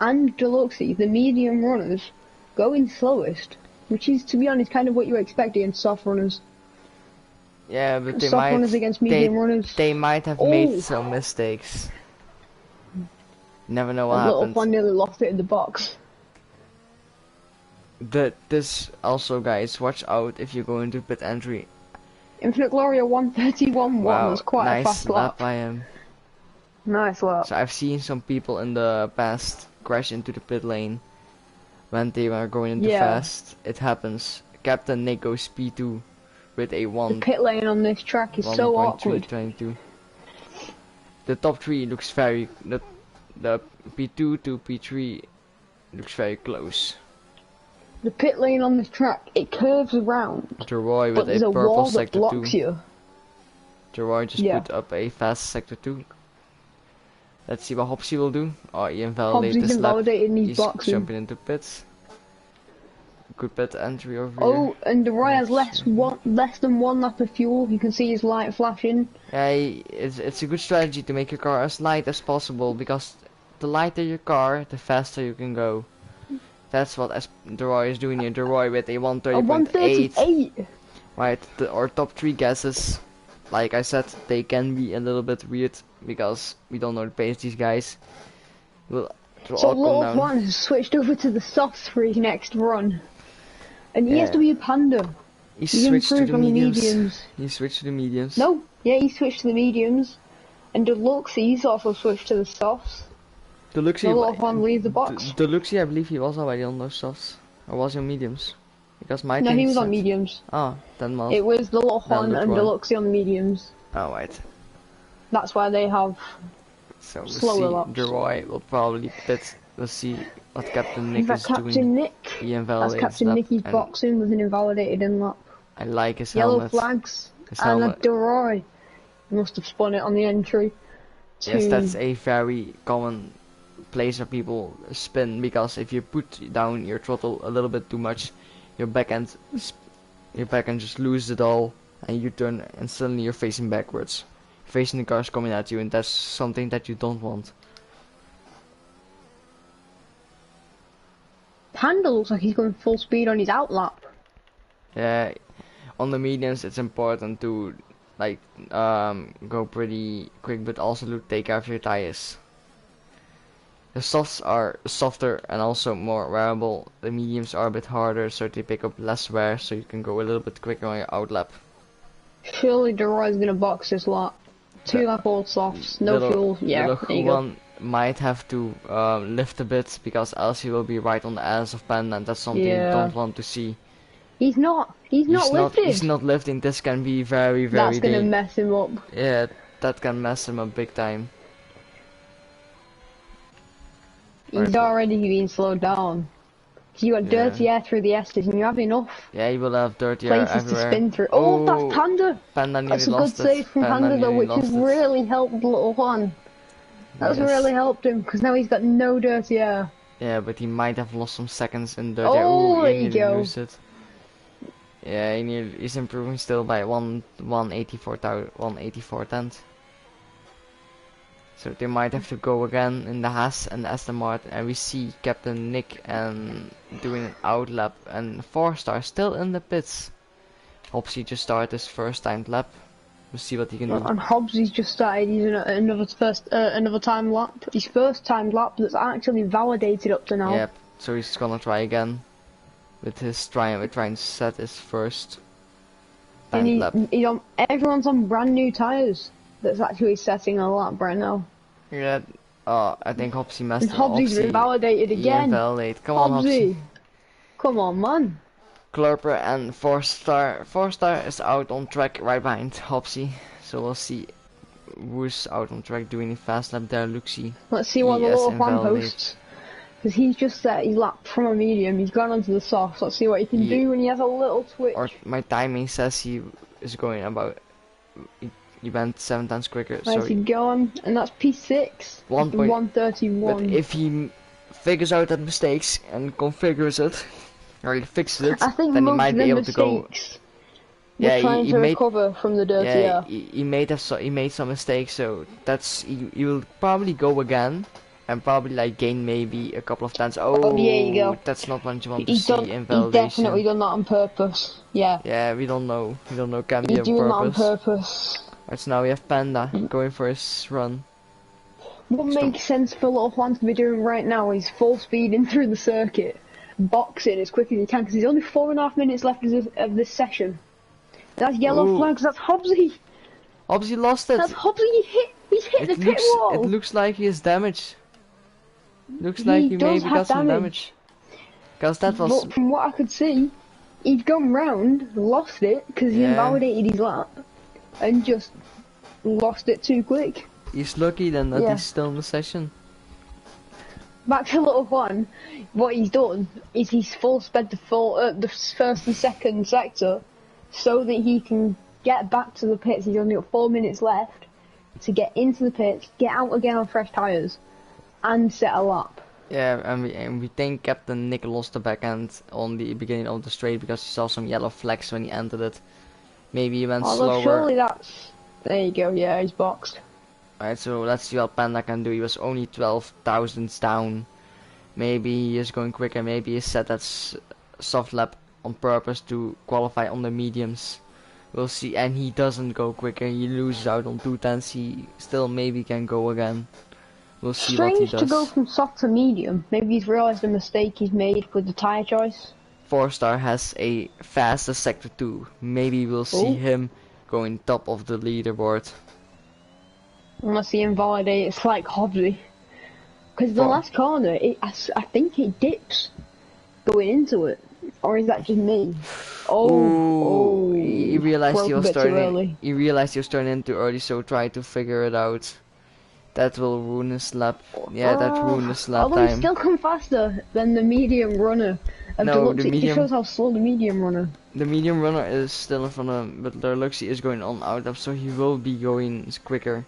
Speaker 2: and Deluxie, the medium runners, going slowest. Which is, to be honest, kind of what you expect against soft runners.
Speaker 1: Yeah, but they
Speaker 2: soft runners against medium runners.
Speaker 1: They might have made some mistakes. Never know what happens.
Speaker 2: Little Juan nearly lost it in the box.
Speaker 1: This also, guys, watch out if you go into pit entry.
Speaker 2: Infinite Gloria 131.1 was quite
Speaker 1: nice
Speaker 2: a fast lap.
Speaker 1: I am.
Speaker 2: Nice lap.
Speaker 1: So I've seen some people in the past crash into the pit lane when they were going into fast. It happens. Captain Nick goes P2 with a 1.
Speaker 2: The pit lane on this track is so awkward.
Speaker 1: 22. The top 3 looks very... The P2 to P3 looks very close.
Speaker 2: The pit lane on this track, it curves around.
Speaker 1: Roy with
Speaker 2: but there's
Speaker 1: a
Speaker 2: a
Speaker 1: purple
Speaker 2: wall that
Speaker 1: sector
Speaker 2: blocks
Speaker 1: 2.
Speaker 2: you.
Speaker 1: Roy just put up a fast sector 2. Let's see what Hopsy will do. Oh, he invalidated this lap. He's jumping into pits. Good pit entry over here.
Speaker 2: Oh, and Roy has less than 1 lap of fuel. You can see his light flashing.
Speaker 1: Yeah, it's a good strategy to make your car as light as possible, because the lighter your car, the faster you can go. That's what Roy is doing here. Roy with a 130.8. Right, our top 3 guesses, like I said, they can be a little bit weird because we don't know the pace these guys. So
Speaker 2: little Juan has switched over to the softs for his next run. And ESW Panda.
Speaker 1: He switched to the mediums. He switched to the mediums.
Speaker 2: No, yeah, he switched to the mediums. And Deluxie's also switched to the softs.
Speaker 1: Deluxie,
Speaker 2: little Juan leaves the box.
Speaker 1: Deluxie, I believe he was already on those softs. Or was he on mediums? Because my
Speaker 2: no, he was on mediums.
Speaker 1: Oh, then well.
Speaker 2: It was the little Juan and Deluxie on the mediums.
Speaker 1: Oh, right.
Speaker 2: That's why they have slower laps.
Speaker 1: Roy will probably pit. We'll see what Captain Nick is
Speaker 2: doing.
Speaker 1: Nick. He invalidates
Speaker 2: that's Captain Nick. He's boxing with an invalidated in lap.
Speaker 1: I like his
Speaker 2: Yellow
Speaker 1: helmet.
Speaker 2: Flags and a DeRoy. must have spun it on the entry.
Speaker 1: Yes, that's a very common place where people spin, because if you put down your throttle a little bit too much, your back end just loses it all, and you turn and suddenly you're facing backwards, facing the cars coming at you, and that's something that you don't want.
Speaker 2: Panda looks like he's going full speed on his outlap.
Speaker 1: Yeah, on the mediums it's important to like go pretty quick, but also to take care of your tires. The softs are softer and also more wearable. The mediums are a bit harder, so they pick up less wear, so you can go a little bit quicker on your outlap.
Speaker 2: Surely Deroy's gonna box this lot. 2 lap old softs, no fuel. Yeah, there you go.
Speaker 1: Might have to lift a bit, because else he will be right on the ass of Panda, and that's something you don't want to see.
Speaker 2: He's not lifted.
Speaker 1: He's not lifting. This can be very, very
Speaker 2: That's gonna mess him up.
Speaker 1: Yeah, that can mess him up big time.
Speaker 2: He's already been slowed down. You got dirty air through the S's, and you have enough.
Speaker 1: Yeah, you will have dirty air
Speaker 2: places
Speaker 1: everywhere.
Speaker 2: to spin through. Oh, that's Panda.
Speaker 1: Panda nearly
Speaker 2: that's a
Speaker 1: lost
Speaker 2: good save from Panda though, which has really helped little Juan. That's really helped him, because now he's got no dirty air.
Speaker 1: Yeah, but he might have lost some seconds in dirty air.
Speaker 2: Oh, there you go.
Speaker 1: Lose it. Yeah, he's improving still by 184 tenths. So they might have to go again in the Haas and Aston Martin, and we see Captain Nick doing an outlap, and 4-star still in the pits. Hobbsy just started his first timed lap. We'll see what he can do.
Speaker 2: And Hobbsy's just started using another time lap. His first timed lap that's actually validated up to now.
Speaker 1: Yep. So he's gonna try again with his trying to set his first timed lap.
Speaker 2: Everyone's on brand new tires. That's actually setting a lap right now.
Speaker 1: Yeah, I think Hobbsy messed up.
Speaker 2: Hobbsy's been validated again.
Speaker 1: Come on, Hobbsy.
Speaker 2: Come on, man.
Speaker 1: Klurper and 4-star. 4-star is out on track right behind Hobbsy. So we'll see who's out on track doing a fast lap there. Luxie.
Speaker 2: Let's see what the little fan posts. Because he's just set his lap from a medium. He's gone onto the soft. Let's see what he can do when he has a little twitch.
Speaker 1: Or my timing says he is going about... He went 7 times quicker.
Speaker 2: Where's he going? And that's P6. 131.
Speaker 1: But if he figures out that mistakes and configures it, or he fixes it, then he might be able to go.
Speaker 2: Yeah, trying to recover from the dirty air.
Speaker 1: He made some mistakes, so that's he will probably go again and probably like gain maybe a couple of tenths. Oh,
Speaker 2: there you go.
Speaker 1: That's not what you want to see in validation.
Speaker 2: He definitely done that on purpose. Yeah.
Speaker 1: Yeah, we don't know. We don't know. Can be on purpose.
Speaker 2: He's doing that on purpose.
Speaker 1: Right, so now we have Panda going for his run.
Speaker 2: What makes sense for little Juan to be doing right now is full speed in through the circuit, boxing as quick as he can, because there's only 4.5 minutes left of this session. That's yellow flags. That's Hobbsy.
Speaker 1: Hobbsy lost it.
Speaker 2: That's Hobbsy. He's hit the pit wall.
Speaker 1: It looks like he is damaged. Looks like he maybe got some damage. Because that was.
Speaker 2: But from what I could see, he'd gone round, lost it because he invalidated his lap, and just lost it too quick.
Speaker 1: He's lucky then that he's still in the session.
Speaker 2: Back to little Juan, what he's done is he's full sped the first and second sector so that he can get back to the pits. He's only got 4 minutes left to get into the pits, get out again on fresh tyres, and set a lap.
Speaker 1: Yeah, and we think Captain Nick lost the back end on the beginning of the straight because he saw some yellow flags when he entered it. Maybe he went slower.
Speaker 2: Surely that's... There you go, yeah, he's boxed.
Speaker 1: Alright, so let's see what Panda can do. He was only 12 thousandths down. Maybe he is going quicker. Maybe he set that soft lap on purpose to qualify on the mediums. We'll see. And he doesn't go quicker. He loses out on 2 tenths. He still maybe can go again. We'll see what he does.
Speaker 2: Strange to go from soft to medium. Maybe he's realised the mistake he's made with the tyre choice.
Speaker 1: 4-star has a faster sector 2. Maybe we'll see him going top of the leaderboard.
Speaker 2: Unless he invalidates like Hobbsy. Because the last corner, I think it dips going into it. Or is that just me?
Speaker 1: He realized he was turning. He realized he was turning in too early, so try to figure it out. That will ruin his lap. Yeah, that ruined his lap
Speaker 2: time. Although he's still come faster than the medium runner of
Speaker 1: No,
Speaker 2: Deluxe.
Speaker 1: the
Speaker 2: It just
Speaker 1: medium.
Speaker 2: shows how slow the medium runner.
Speaker 1: The medium runner is still in front of him, but Deluxie is going on out of, so he will be going quicker.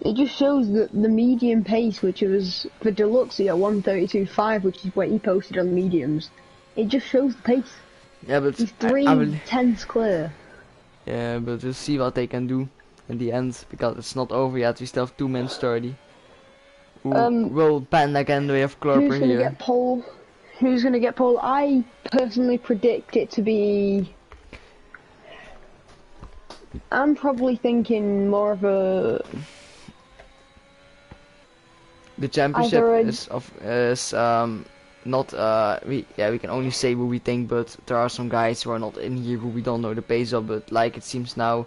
Speaker 2: It just shows that the medium pace, which was for Deluxe at 1:32.5, which is what he posted on the mediums. It just shows the pace.
Speaker 1: Yeah, but
Speaker 2: He's
Speaker 1: I will.
Speaker 2: 3/10 clear.
Speaker 1: Yeah, but we'll see what they can do in the end, because it's not over yet. We still have 2 minutes 30. Will Panda get in the way of Clorper
Speaker 2: Who's gonna
Speaker 1: here?
Speaker 2: get pole? Who's gonna get pole? I personally predict it to be. I'm probably thinking more of a.
Speaker 1: The championship
Speaker 2: Either a-
Speaker 1: is not we can only say what we think, but there are some guys who are not in here who we don't know the pace of, but like it seems now,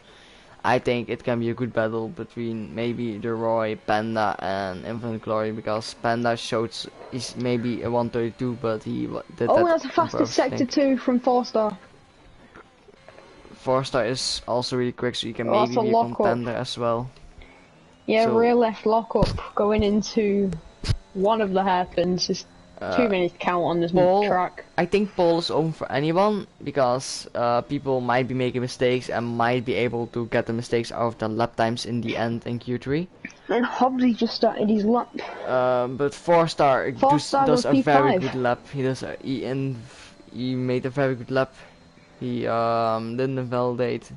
Speaker 1: I think it can be a good battle between maybe the Roy, Panda and Infinite Glory, because Panda showed he's maybe a 132, but he did that.
Speaker 2: Oh, that's the
Speaker 1: on
Speaker 2: fastest
Speaker 1: purpose, I
Speaker 2: sector
Speaker 1: think.
Speaker 2: 2 from 4-star.
Speaker 1: 4-star is also really quick, so you can
Speaker 2: Oh, that's
Speaker 1: maybe
Speaker 2: a
Speaker 1: be a
Speaker 2: lock-up.
Speaker 1: contender as well.
Speaker 2: Yeah,
Speaker 1: So-
Speaker 2: rear left lockup going into one of the hairpins. Just too many to count on this
Speaker 1: Paul,
Speaker 2: track.
Speaker 1: I think Paul is open for anyone, because people might be making mistakes and might be able to get the mistakes out of the lap times in the end in Q3.
Speaker 2: And Hobbsy just started his lap.
Speaker 1: But 4-star
Speaker 2: Four-star
Speaker 1: does
Speaker 2: was
Speaker 1: a very
Speaker 2: P5.
Speaker 1: good lap. He made a very good lap. He didn't invalidate,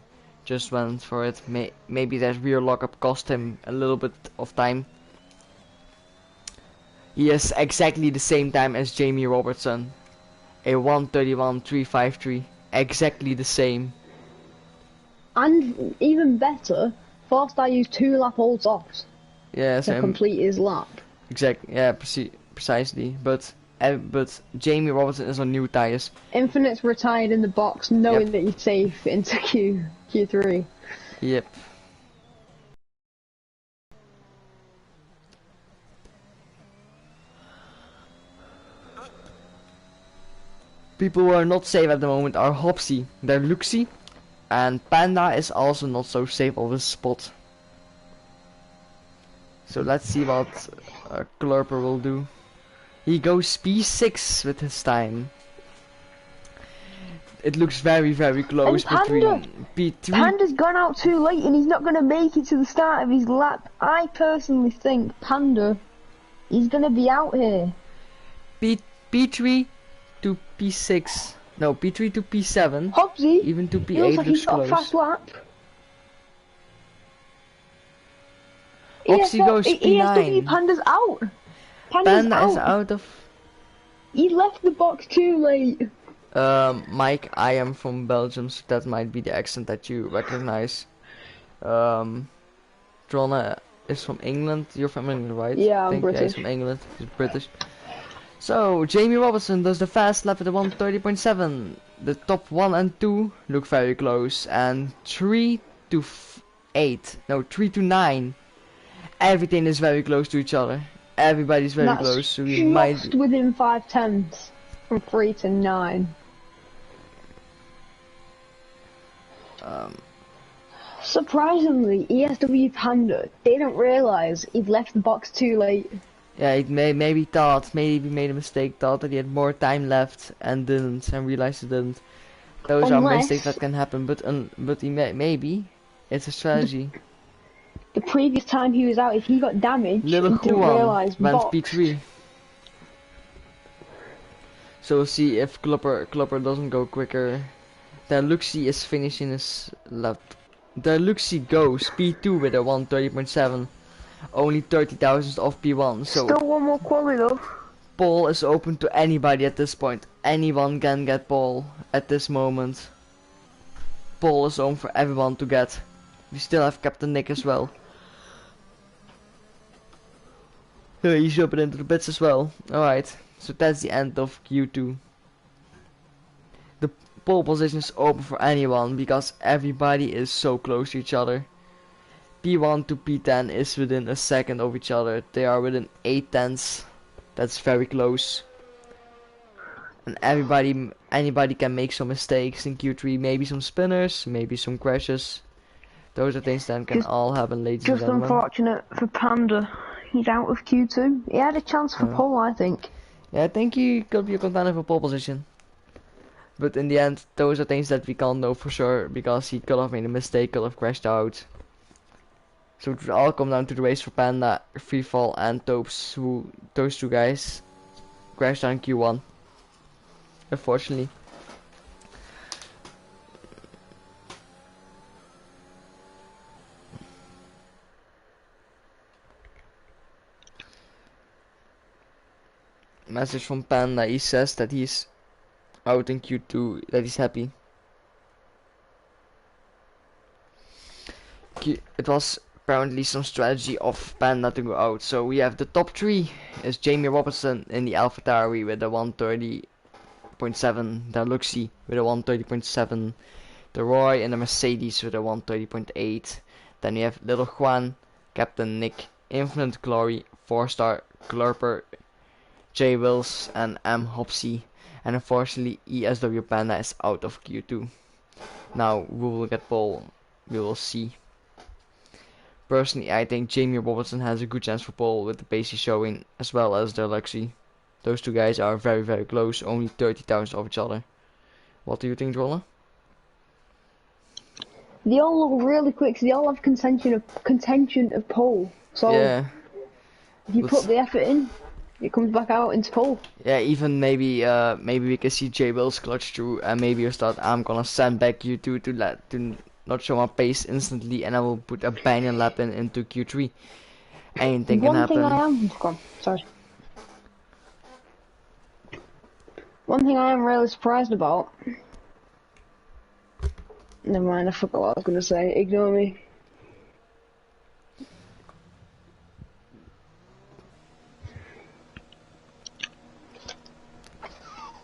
Speaker 1: just went for it. Maybe that rear lockup cost him a little bit of time. He has exactly the same time as Jamie Robertson, a 1:31.353, exactly the same.
Speaker 2: And even better, 4-star used 2 lap holds off
Speaker 1: Yeah,
Speaker 2: to
Speaker 1: same.
Speaker 2: complete his lap.
Speaker 1: Exactly. Yeah, precisely. But Jamie Robertson is on new tires.
Speaker 2: Infinite's retired in the box, knowing
Speaker 1: Yep.
Speaker 2: that he's safe into Q3.
Speaker 1: Yep. People who are not safe at the moment are Hopsy, Luxie, and Panda is also not so safe of his spot. So let's see what Klurper will do. He goes P6 with his time. It looks very close
Speaker 2: And Panda!
Speaker 1: between P3.
Speaker 2: Panda's gone out too late and he's not going to make it to the start of his lap. I personally think Panda is going to be out here.
Speaker 1: P3 to P6. No, P3 to P7.
Speaker 2: Hobbsy,
Speaker 1: Even to
Speaker 2: he looks
Speaker 1: P8
Speaker 2: like
Speaker 1: looks
Speaker 2: he's got
Speaker 1: close.
Speaker 2: a fast lap.
Speaker 1: Oxy goes
Speaker 2: ESW
Speaker 1: P9.
Speaker 2: Panda's out.
Speaker 1: Panda is out of...
Speaker 2: He left the box too late.
Speaker 1: Mike, I am from Belgium, so that might be the accent that you recognize. Dronna is from England. You're from England, right?
Speaker 2: Yeah,
Speaker 1: I
Speaker 2: I'm
Speaker 1: think,
Speaker 2: British.
Speaker 1: Yeah, he's from England. He's British. So, Jamie Robertson does the fast lap at the 1:30.7. The top 1 and 2 look very close. And 3 to 8. No, 3 to 9. Everything is very close to each other. Everybody's very
Speaker 2: That's
Speaker 1: close, so we
Speaker 2: just
Speaker 1: might...
Speaker 2: within 5/10 from 3 to 9. Surprisingly, ESW Panda, they don't realise he'd left the box too late.
Speaker 1: Yeah, it maybe made a mistake, thought that he had more time left and didn't, and realized he didn't. Those are
Speaker 2: Unless-
Speaker 1: mistakes that can happen, but maybe it's a strategy.
Speaker 2: The previous time he was out, if he got damaged,
Speaker 1: Little
Speaker 2: he didn't
Speaker 1: Juan
Speaker 2: realise
Speaker 1: went
Speaker 2: box.
Speaker 1: P3. So we'll see if Klopper doesn't go quicker. Luxie is finishing his lap. Luxie goes P2 with a 1:30.7. Only 30,000 off P1, so
Speaker 2: Still one more quali though.
Speaker 1: Paul is open to anybody at this point. Anyone can get Paul at this moment. Paul is open for everyone to get. We still have Captain Nick as well. He's jumping into the pits as well. Alright, so that's the end of Q2. The pole position is open for anyone because everybody is so close to each other. P1 to P10 is within a second of each other. They are within 8 tenths. That's very close. And anybody can make some mistakes in Q3. Maybe some spinners, maybe some crashes. Those are things that can all happen, ladies and
Speaker 2: Just
Speaker 1: gentlemen.
Speaker 2: unfortunate for Panda. He's out of Q2. He had a chance for pole, I think.
Speaker 1: Yeah, I think he could be a contender for pole position. But in the end, those are things that we can't know for sure because he could have made a mistake, could have crashed out. So it would all come down to the race for Panda, Freefall and Topes, who those two guys crashed out in Q1. Unfortunately. Message from Panda, he says that he's out in Q2, that he's happy. It was apparently some strategy of Panda to go out. So we have the top 3 is Jamie Robertson in the AlphaTauri with a 130.7, the Luxie with a 130.7, the Roy in the Mercedes with a 130.8. Then we have Little Juan, Captain Nick, Infinite Glory, 4-star, Glurper, J Wills and M Hopsy. And unfortunately ESW Panda is out of Q2. Now who will get pole, we will see. Personally, I think Jamie Robertson has a good chance for pole with the pace he's showing, as well as the Luxie. Those two guys are very, very close, only 30 thousandths of each other. What do you think, Drolla?
Speaker 2: They all look really quick, so they all have contention of pole. So
Speaker 1: Yeah.
Speaker 2: if you put the effort in, it comes back out into pole.
Speaker 1: Yeah, even maybe we can see J Wills clutch through, and maybe you start. I'm gonna send back Q2 to not show my pace instantly, and I will put a banging lap into Q3. Anything can happen.
Speaker 2: One thing I am really surprised about. Never mind, I forgot what I was gonna say. Ignore me.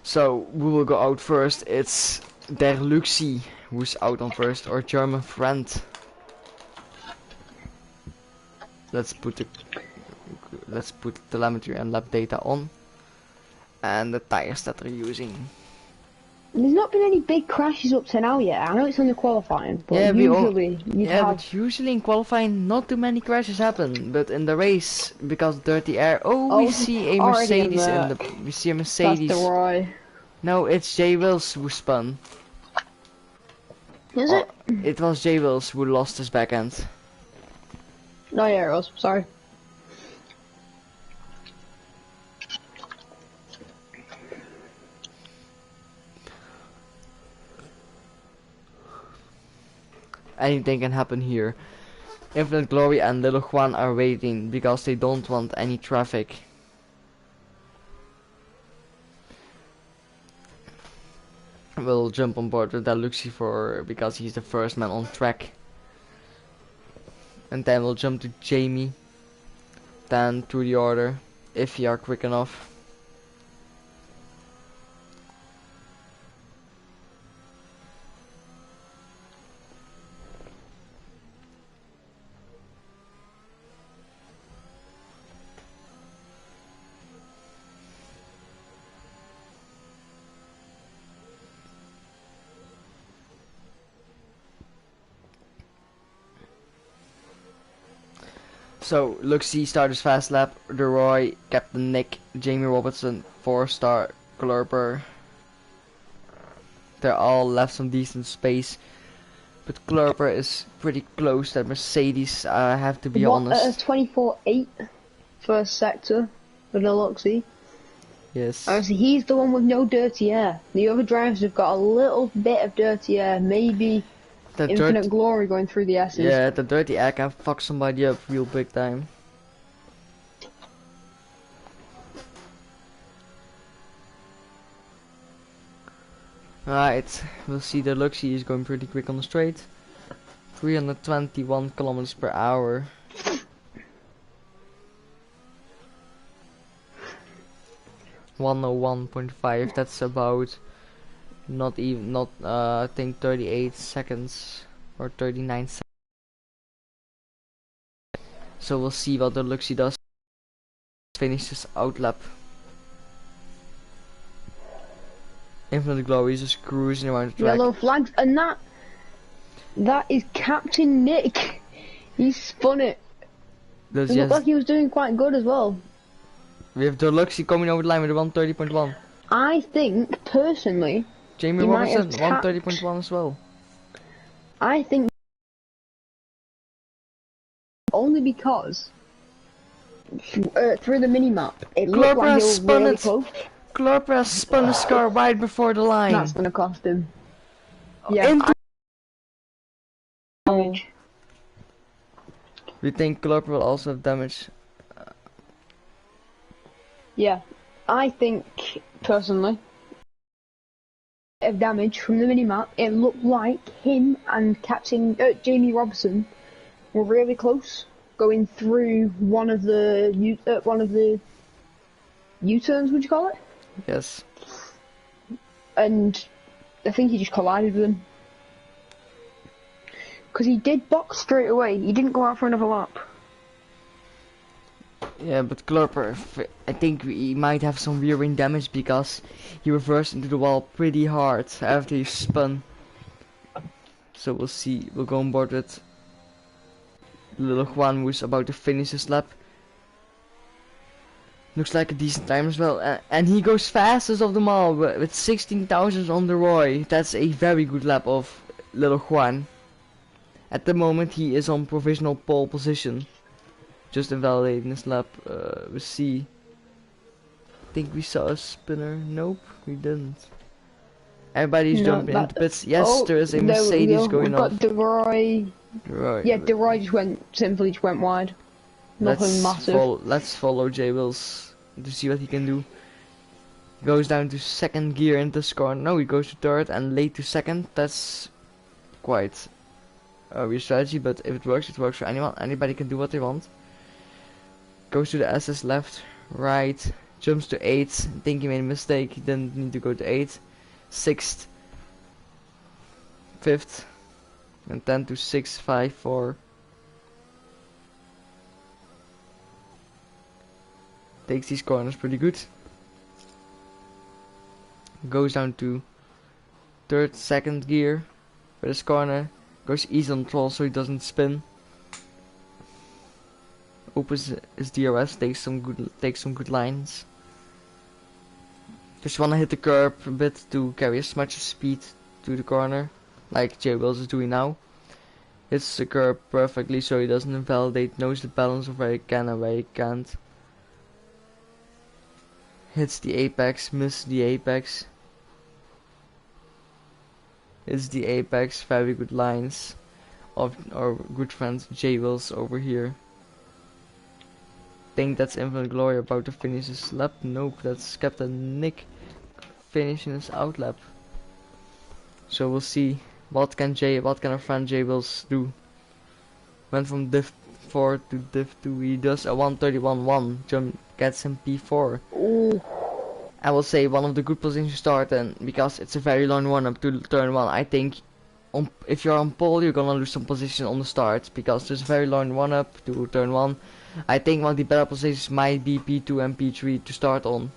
Speaker 1: So we will go out first. It's Der Luxie who's out on first, or German friend. Let's put telemetry and lap data on, and the tires that they're using.
Speaker 2: There's not been any big crashes up to now yet. I know it's only qualifying, but
Speaker 1: yeah,
Speaker 2: usually
Speaker 1: in qualifying not too many crashes happen, but in the race because dirty air. We see a Mercedes we see a Mercedes.
Speaker 2: That's the Roy.
Speaker 1: No, it's J Wills who spun.
Speaker 2: Is it?
Speaker 1: It was J Wills who lost his back end.
Speaker 2: No, yeah, it was. Sorry.
Speaker 1: Anything can happen here. Infinite Glory and Little Juan are waiting because they don't want any traffic. We'll jump on board with that Luxie because he's the first man on track. And then we'll jump to Jamie. Then to the order, if we are quick enough. So, Luxie started fast lap, the Roy, Captain Nick, Jamie Robertson, 4-star, Glurper. They're all left some decent space. But Glurper is pretty close to Mercedes, I have to be honest.
Speaker 2: 24.8 first sector for the Luxie.
Speaker 1: Yes.
Speaker 2: Honestly, he's the one with no dirty air. The other drivers have got a little bit of dirty air, maybe the Infinite Glory going through the S's.
Speaker 1: Yeah, the dirty air can fuck somebody up real big time. Alright, we'll see the Luxie is going pretty quick on the straight. 321 kilometers per hour. (101.5). That's about I think 38 seconds or 39 seconds. So we'll see what the Luxie does. Finish this out lap. Infinite Glory is just cruising around the track.
Speaker 2: Yellow flags, and that is Captain Nick. He spun it. It looked like he was doing quite good as well.
Speaker 1: We have Deluxe coming over the line with a 130.1.
Speaker 2: I think, personally,
Speaker 1: Jamie
Speaker 2: he might have
Speaker 1: Robertson, 130.1 as well.
Speaker 2: I think only because through the minimap, it looked like they were really close.
Speaker 1: Glorper has spun his car right before the line.
Speaker 2: That's gonna cost him. Yeah.
Speaker 1: Into
Speaker 2: Damage.
Speaker 1: We think Glorper will also have damage.
Speaker 2: Yeah. I think, personally, of damage from the minimap, it looked like him and Captain Jamie Robson were really close, going through one of the U-turns. Would you call it?
Speaker 1: Yes.
Speaker 2: And I think he just collided with him because he did box straight away. He didn't go out for another lap.
Speaker 1: Yeah, but Glorper, I think he might have some rear wing damage because he reversed into the wall pretty hard after he spun. So we'll see. We'll go on board with little Juan, who's about to finish his lap. Looks like a decent time as well, and he goes fastest of them all with 16,000 on the Roy. That's a very good lap of little Juan. At the moment he is on provisional pole position. Just invalidating his lap. We'll see. Think we saw a spinner? Nope, we didn't. Everybody's jumping into pits. Yes, there is a Mercedes going off.
Speaker 2: We've got DeRoy.
Speaker 1: Right.
Speaker 2: Yeah, DeRoy simply went wide. Nothing massive.
Speaker 1: Let's follow J Wills to see what he can do. Goes down to second gear into this corner. No, he goes to third and late to second. That's quite a weird strategy, but if it works for anyone. Anybody can do what they want. Goes to the SS left, right, jumps to 8th. Think he made a mistake. He didn't need to go to 8th. 6th, 5th, and 10 to 6, 5, 4. Takes these corners pretty good. Goes down to third, second gear for this corner. Goes easy on throttle so he doesn't spin. Opens his DRS, takes some good lines. Just wanna hit the curb a bit to carry as much speed to the corner, like J Wills is doing now. Hits the curb perfectly so he doesn't invalidate, knows the balance of where he can and where he can't. Hits the apex, misses the apex. Hits the apex, very good lines of our good friend J Wills over here. Think that's Infinite Glory about to finish his lap. Nope, that's Captain Nick finishing his out lap. So we'll see what can our friend J Wills do. Went from div 4 to div 2. He does a 131.1 jump, gets him P4.
Speaker 2: Ooh.
Speaker 1: I will say one of the good positions to start, and because it's a very long run up to turn 1, I think if you're on pole you're gonna lose some position on the start because there's a very long run up to turn 1. I think one of the better positions might be P2 and P3 to start on.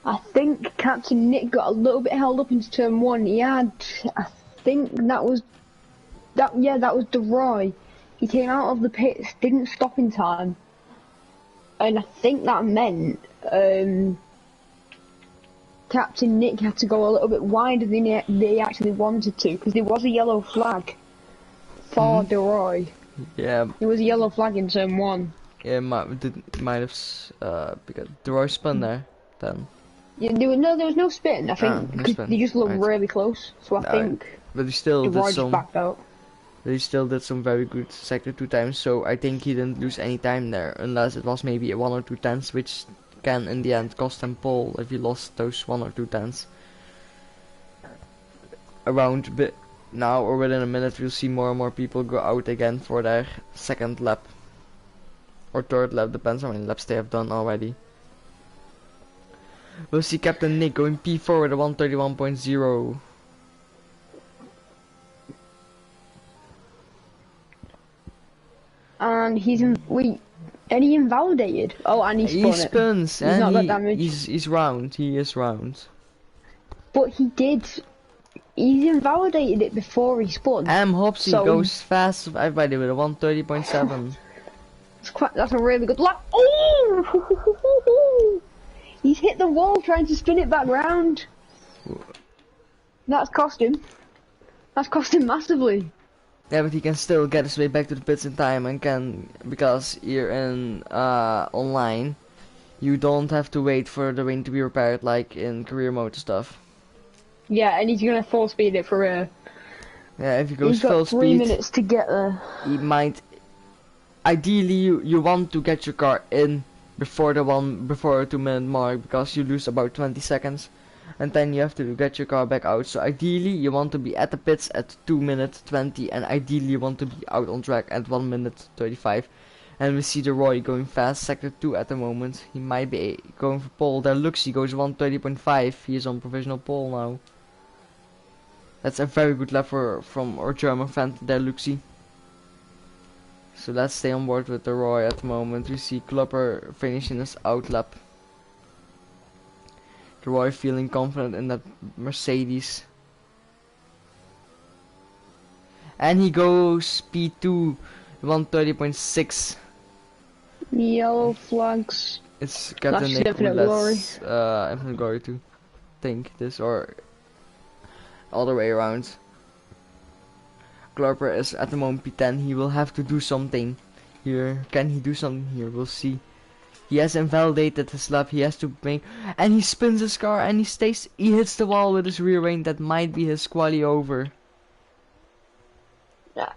Speaker 2: I think Captain Nick got a little bit held up into turn 1. He had, I think that was DeRoy. He came out of the pits, didn't stop in time, and I think that meant Captain Nick had to go a little bit wider than they actually wanted to, because there was a yellow flag for DeRoy.
Speaker 1: Yeah.
Speaker 2: It was a yellow flag in turn 1.
Speaker 1: Yeah, might have because DeRoy spun there then.
Speaker 2: Yeah, there was no spin. I think because they just looked really close. So I think.
Speaker 1: But he still did some.
Speaker 2: Backed out.
Speaker 1: But he still did some very good sector 2 times. So I think he didn't lose any time there, unless it was maybe a 1 or 2 tenths, which can in the end cost him pole if he lost those 1 or 2 tenths. Around a bit now or within a minute, we'll see more and more people go out again for their second lap or third lap, depends on how many laps they have done already. We'll see Captain Nick going P4 with a 131.0.
Speaker 2: And he invalidated. Oh, and he
Speaker 1: spins.
Speaker 2: He's not got damage.
Speaker 1: He's round. He is round.
Speaker 2: But he's invalidated it before he spun.
Speaker 1: Hopsy goes fast with everybody with a 130.7.
Speaker 2: That's a really good lap. Oh! He's hit the wall trying to spin it back round. That's cost him. That's cost him massively.
Speaker 1: Yeah, but he can still get his way back to the pits in time and can, because here in online, you don't have to wait for the wing to be repaired like in career mode stuff.
Speaker 2: Yeah, and he's gonna full speed it for a.
Speaker 1: Yeah, if he goes
Speaker 2: He's got
Speaker 1: full
Speaker 2: 3
Speaker 1: speed,
Speaker 2: minutes to get there.
Speaker 1: he might. Ideally, you want to get your car in before the 2 minute mark, because you lose about 20 seconds. And then you have to get your car back out. So ideally you want to be at the pits at 2 minutes 20, and ideally you want to be out on track at 1 minute 35. And we see the Roy going fast, sector 2 at the moment. He might be going for pole. There looks he goes 1:30.5. He is on provisional pole now. That's a very good lap from our German fan there, Luxie. So let's stay on board with the Roy at the moment. We see Klopper finishing his out lap. Roy feeling confident in that Mercedes. And he goes P2 1:30.6.
Speaker 2: Yellow flags.
Speaker 1: It's Captain Nick who lets Infinite Glory to think this, or all the way around. Klopper is at the moment P10. He will have to do something here. Can he do something here? We'll see. He has invalidated his lap, he has to make, and he spins his car and he hits the wall with his rear wing. That might be his quali over.
Speaker 2: Yeah.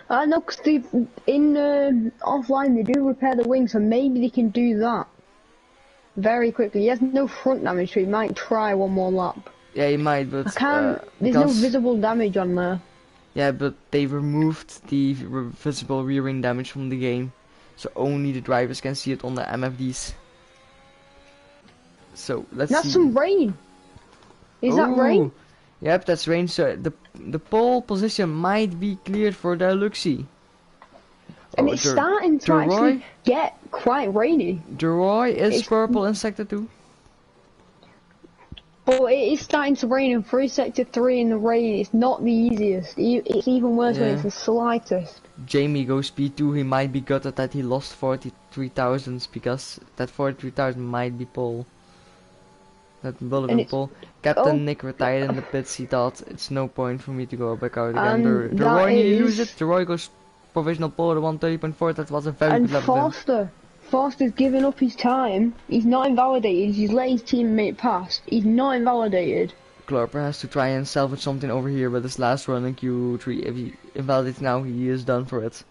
Speaker 2: I know, because in offline they do repair the wing, so maybe they can do that very quickly. He has no front damage, so he might try one more lap.
Speaker 1: Yeah, he might, but
Speaker 2: there's no visible damage on there.
Speaker 1: Yeah, but they removed the visible rear wing damage from the game. So only the drivers can see it on the MFDs. So let's see.
Speaker 2: That's some rain. Is that rain?
Speaker 1: Yep, that's rain. So the pole position might be cleared for the Luxie.
Speaker 2: And it's starting to actually get quite rainy.
Speaker 1: The Roy is purple in sector 2.
Speaker 2: But it is starting to rain, and through sector 3 in the rain it's not the easiest. It's even worse when it's the slightest.
Speaker 1: Jamie goes P2, he might be gutted that he lost 43,000, because that 43,000 might be pole. That will have been pole. Captain Nick retired in the pits, he thought it's no point for me to go back out again. The Roy nearly lose it, the Roy goes provisional pole at 1:30.4, that was a very good lap.
Speaker 2: Foster's given up his time. He's not invalidated. He's let his teammate pass. He's not invalidated.
Speaker 1: Klopper has to try and salvage something over here with his last run in Q3. If he invalidates now, he is done for it.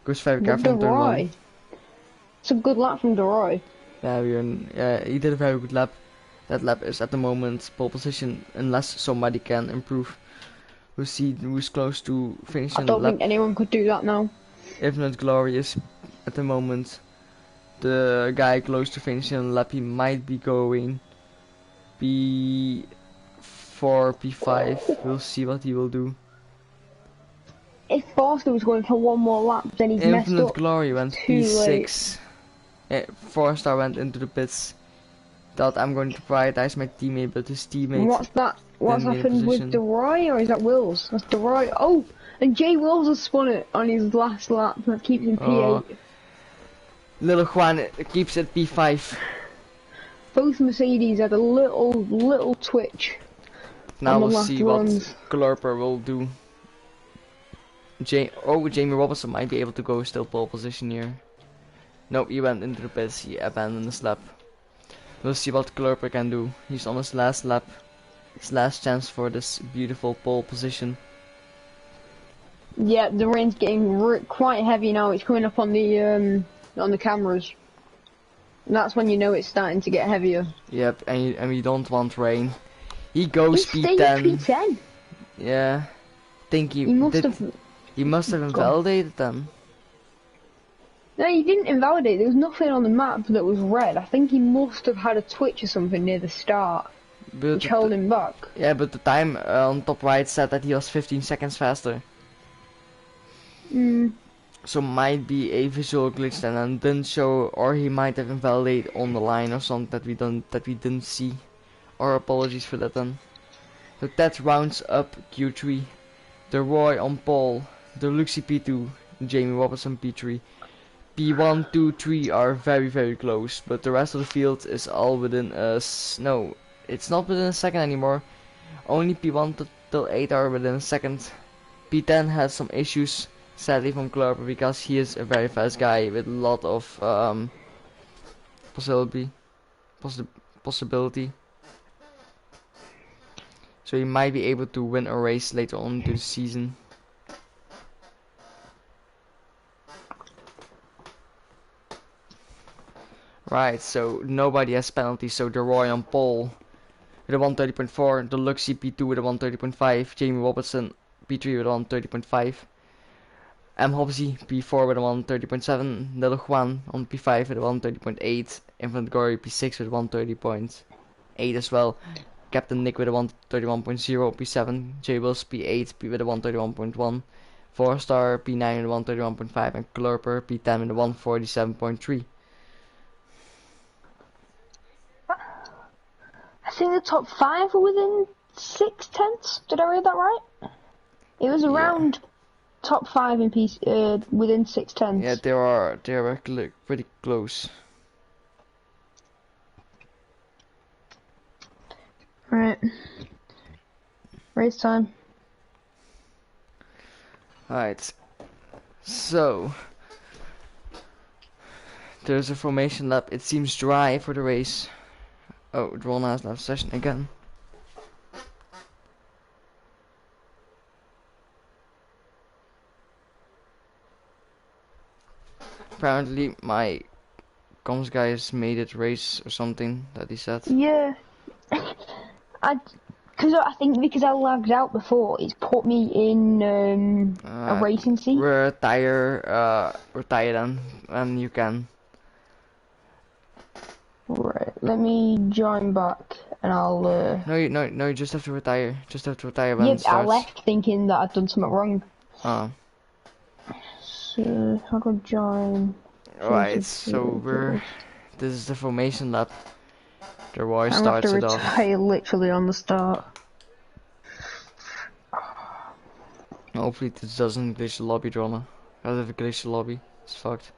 Speaker 1: Goes very careful on turn 1.
Speaker 2: It's a good lap from DeRoy.
Speaker 1: Yeah, he did a very good lap. That lap is at the moment pole position, unless somebody can improve. We'll see who's close to finishing the lap.
Speaker 2: I don't think anyone could do that now.
Speaker 1: Infinite Glory is at the moment the guy close to finishing the lap. He might be going P4, P5. We'll see what he will do.
Speaker 2: If Foster was going for one more lap, then he's messed up.
Speaker 1: Infinite Glory went P6. Four-star went into the pits. Thought I'm going to prioritize my teammate, but his teammate.
Speaker 2: What's that? What's happened with DeRoy, or is that Wills? That's DeRoy. Oh, and Jay Wills has spun it on his last lap. That keeps him P8.
Speaker 1: Little Juan keeps it P5.
Speaker 2: Both Mercedes had a little twitch.
Speaker 1: Now we'll see what Klopper will do. Jamie Robinson might be able to go still pole position here. Nope, he went into the pits. He abandoned his lap. We'll see what Klopper can do. He's on his last lap. His last chance for this beautiful pole position.
Speaker 2: Yeah, the rain's getting quite heavy now. It's coming up on the cameras. And that's when you know it's starting to get heavier.
Speaker 1: Yep, and we don't want rain. He goes P10.
Speaker 2: P10.
Speaker 1: Yeah, think he must have invalidated them.
Speaker 2: No, he didn't invalidate. There was nothing on the map that was red. I think he must have had a twitch or something near the start, which held him back.
Speaker 1: Yeah, but the time on top right said that he was 15 seconds faster. So might be a visual glitch then, and didn't show, or he might have invalidated on the line or something that we didn't see. Our apologies for that then. So that rounds up Q3. The Roy on pole, the Luxie P2, Jamie Robertson P3. P1, 2, 3 are very close, but the rest of the field is all within no, it's not within a second anymore. Only P1 till 8 are within a second. P10 has some issues, sadly, from Klurper, because he is a very fast guy with a lot of possibility. possibility. So he might be able to win a race later on into the season. Right, so nobody has penalties, so the Roy on pole with a 130.4, the Luxie P2 with a 130.5, Jamie Robertson P3 with a 130.5, M. Hobbsy P4 with a 130.7, Little Juan on P5 with a 130.8, Infant Gory P6 with 130.8 as well, Captain Nick with a 131.0, P7, J. Wills P8 with a 131.1, 4-star P9 with a 131.5, and Klurper P10 with a 147.3.
Speaker 2: I think the top 5 were within 6/10. Did I read that right? It was around top 5 in within 6/10.
Speaker 1: Yeah, they were pretty close.
Speaker 2: Right. Race time.
Speaker 1: Alright. So there's a formation lap. It seems dry for the race. Oh, Drona has left session again. Apparently my comms guy has made it race or something that he said.
Speaker 2: Yeah. I think because I lagged out before, it's put me in a racing seat.
Speaker 1: Retire then, and you can.
Speaker 2: Right, let me join back and I'll
Speaker 1: No, you just have to retire. Just have to retire when
Speaker 2: yeah,
Speaker 1: it starts.
Speaker 2: I left thinking that I'd done something wrong.
Speaker 1: Oh.
Speaker 2: So how do I join?
Speaker 1: Alright, so this is the formation lap. The Roy
Speaker 2: I'm gonna have
Speaker 1: starts
Speaker 2: to
Speaker 1: it off.
Speaker 2: retire literally on the start.
Speaker 1: Hopefully this doesn't glitch the lobby, Drona. Because if it glitches the lobby, it's fucked.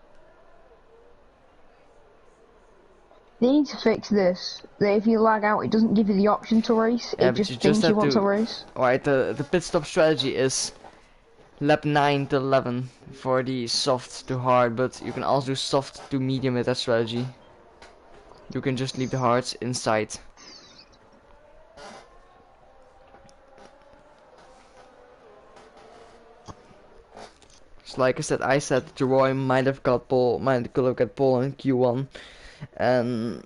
Speaker 2: They need to fix this. That if you lag out, it doesn't give you the option to race.
Speaker 1: Yeah,
Speaker 2: It
Speaker 1: but
Speaker 2: just
Speaker 1: you
Speaker 2: thinks
Speaker 1: just
Speaker 2: you
Speaker 1: have
Speaker 2: want
Speaker 1: to
Speaker 2: to race.
Speaker 1: Alright, the pit stop strategy is lap 9 to 11 for the soft to hard, but you can also do soft to medium with that strategy. You can just leave the hards inside. So like I said the Roy might have got pole in Q1. And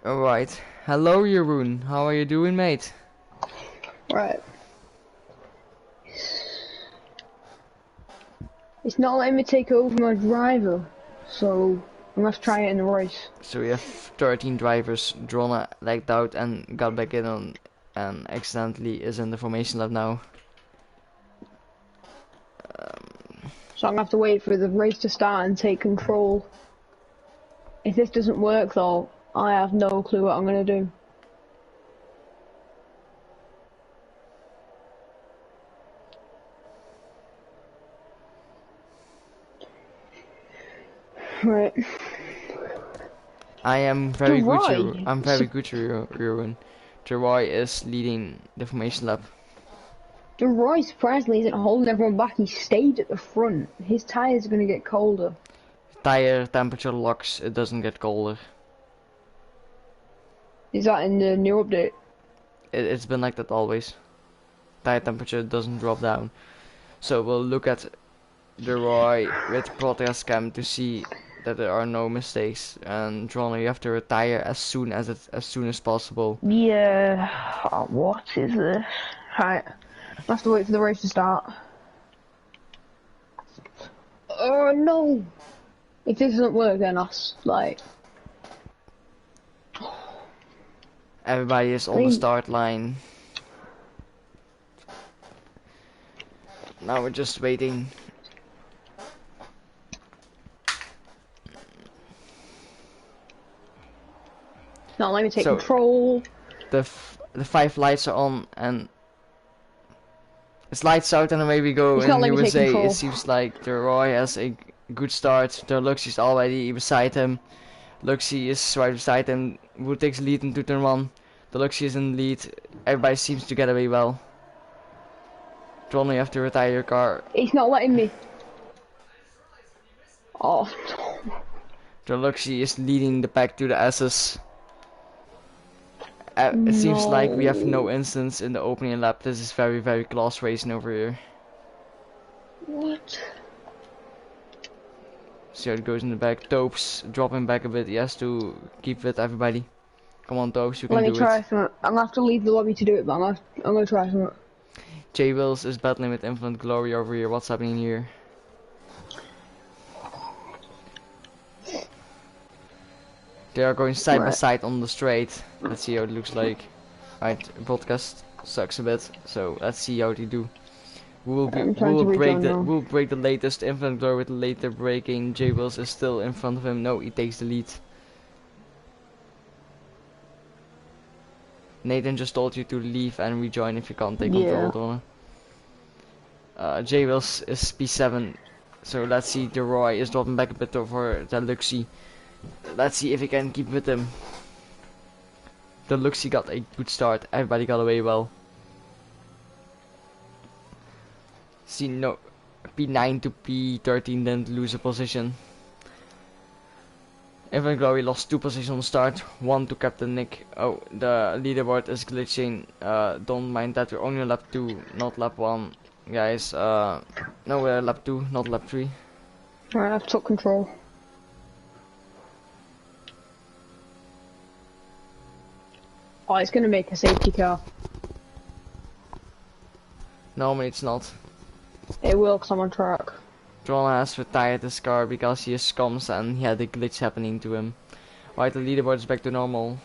Speaker 1: alright. Hello Jeroen, how are you doing, mate?
Speaker 2: Right. It's not letting me take over my driver, so I'm gonna have to try it in the race.
Speaker 1: So we have 13 drivers. Drona lagged out and got back in on and accidentally is in the formation lap now.
Speaker 2: So I'm gonna have to wait for the race to start and take control. If this doesn't work though, I have no clue what I'm gonna do. Right.
Speaker 1: I am very good to
Speaker 2: Roy.
Speaker 1: I'm very good to Jeroen. Roy is leading the formation lap.
Speaker 2: The Roy surprisingly isn't holding everyone back. He stayed at the front. His tires are gonna get colder.
Speaker 1: Tire temperature locks, it doesn't get colder.
Speaker 2: Is that in the new update?
Speaker 1: It's been like that always. Tire temperature doesn't drop down. So we'll look at the Roy with Proteas cam to see that there are no mistakes. And Drona, you have to retire as soon as possible.
Speaker 2: Yeah. Oh, what is this? Right. I have to wait for the race to start. Oh no! If this doesn't work, then us like.
Speaker 1: Everybody is on the start line. Now we're just waiting.
Speaker 2: Now let me take control.
Speaker 1: The 5 lights are on and It's lights out and away we go.
Speaker 2: He's
Speaker 1: In
Speaker 2: not letting me take
Speaker 1: USA,
Speaker 2: control.
Speaker 1: it seems like the Roy has a good start. The Luxie's already beside him. Luxie is right beside him. Who takes lead into turn 1. The Luxie is in the lead. Everybody seems to get away well. John, you have to retire your car.
Speaker 2: He's not letting me. Oh.
Speaker 1: The Luxie is leading the pack to the S's. It seems like we have no instance in the opening lap. This is very, very close racing over here.
Speaker 2: What?
Speaker 1: See how it goes in the back. Topes dropping back a bit. He has to keep with everybody. Come on, Topes, you can do it.
Speaker 2: Let me try something. I'm gonna have to leave the lobby to do it, but I'm gonna try something.
Speaker 1: J Wills is battling with Infinite Glory over here. What's happening here? They are going side by side on the straight. Let's see how it looks like. Right, broadcast sucks a bit, so let's see how they do. We'll break the latest Infinite Glory with the later braking. J Wills is still in front of him. No, he takes the lead. Nathan just told you to leave and rejoin if you can't take control, Donna. J Wills is P7, so let's see. The Roy is dropping back a bit over the Luxie. Let's see if he can keep with him. The Luxie got a good start. Everybody got away well. See, no, P9 to P13 didn't lose a position. Infinite Glory lost 2 positions on the start, 1 to Captain Nick. Oh, the leaderboard is glitching. Don't mind that, we're only on lap 2, not lap 1. Guys, no, we're lap 2, not lap 3.
Speaker 2: Alright, I've took control. Oh, it's gonna make a safety car.
Speaker 1: No, it's not.
Speaker 2: It will, because I'm on track.
Speaker 1: John has retired his car because he is scums and he had a glitch happening to him. Right, the leaderboard is back to normal.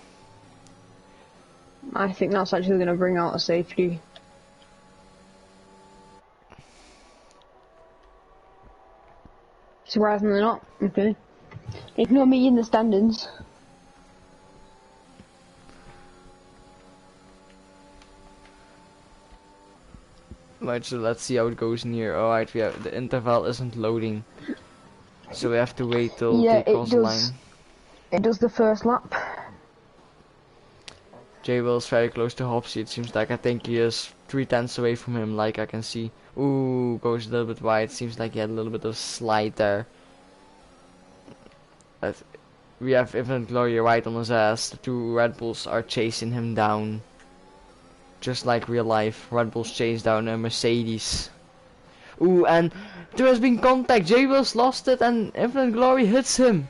Speaker 2: I think that's actually gonna bring out a safety. Surprisingly not. Okay. Ignore me in the standings.
Speaker 1: Right, so let's see how it goes in here. Alright, we have the interval isn't loading, so we have to wait till they cross the line.
Speaker 2: It does the first lap.
Speaker 1: J Will's very close to Hopsy. It seems like I think he is 3/10 away from him, like I can see. Ooh, goes a little bit wide. Seems like he had a little bit of slide there. But we have Infinite Glory right on his ass. The 2 Red Bulls are chasing him down. Just like real life, Red Bulls chase down a Mercedes. Ooh, and there has been contact. J Will's lost it and Infinite Glory hits him.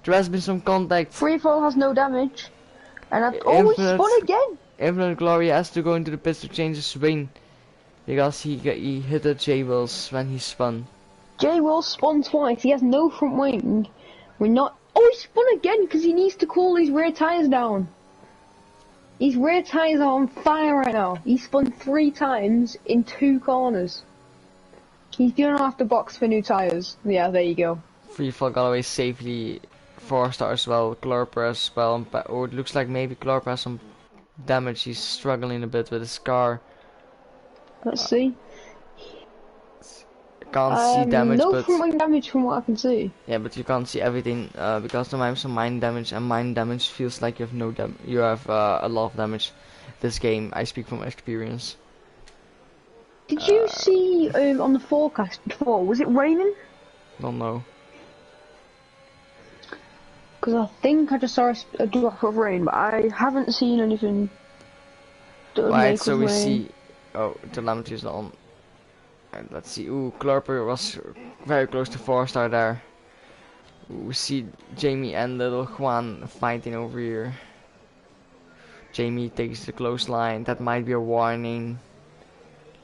Speaker 1: There has been some contact.
Speaker 2: Freefall has no damage. And I've always spun again.
Speaker 1: Infinite Glory has to go into the pits to change his swing. Because he hit the J Wills when he spun.
Speaker 2: J Will spun twice. He has no front wing. We're not. Oh, he spun again because he needs to cool his rear tires down. His rear tires are on fire right now. He spun 3 times in 2 corners. He's gonna have to box for new tires. Yeah, there you go.
Speaker 1: Freefall got away safely. 4 stars as well. Clorper as well. Oh, it looks like maybe Clorper has some damage. He's struggling a bit with his car.
Speaker 2: Let's see.
Speaker 1: Can't see damage,
Speaker 2: no
Speaker 1: but
Speaker 2: front wing damage from what I can see.
Speaker 1: Yeah, but you can't see everything because there might be some mine damage, and mine damage feels like you have no you have a lot of damage. This game, I speak from experience.
Speaker 2: Did you see on the forecast before? Was it raining?
Speaker 1: Don't know.
Speaker 2: Because I think I just saw a drop of rain, but I haven't seen anything.
Speaker 1: Right, so we see. Oh, the telemetry is not on. And let's see. Ooh, Clorper was very close to 4-star there. Ooh, we see Jamie and little Juan fighting over here. Jamie takes the close line. That might be a warning.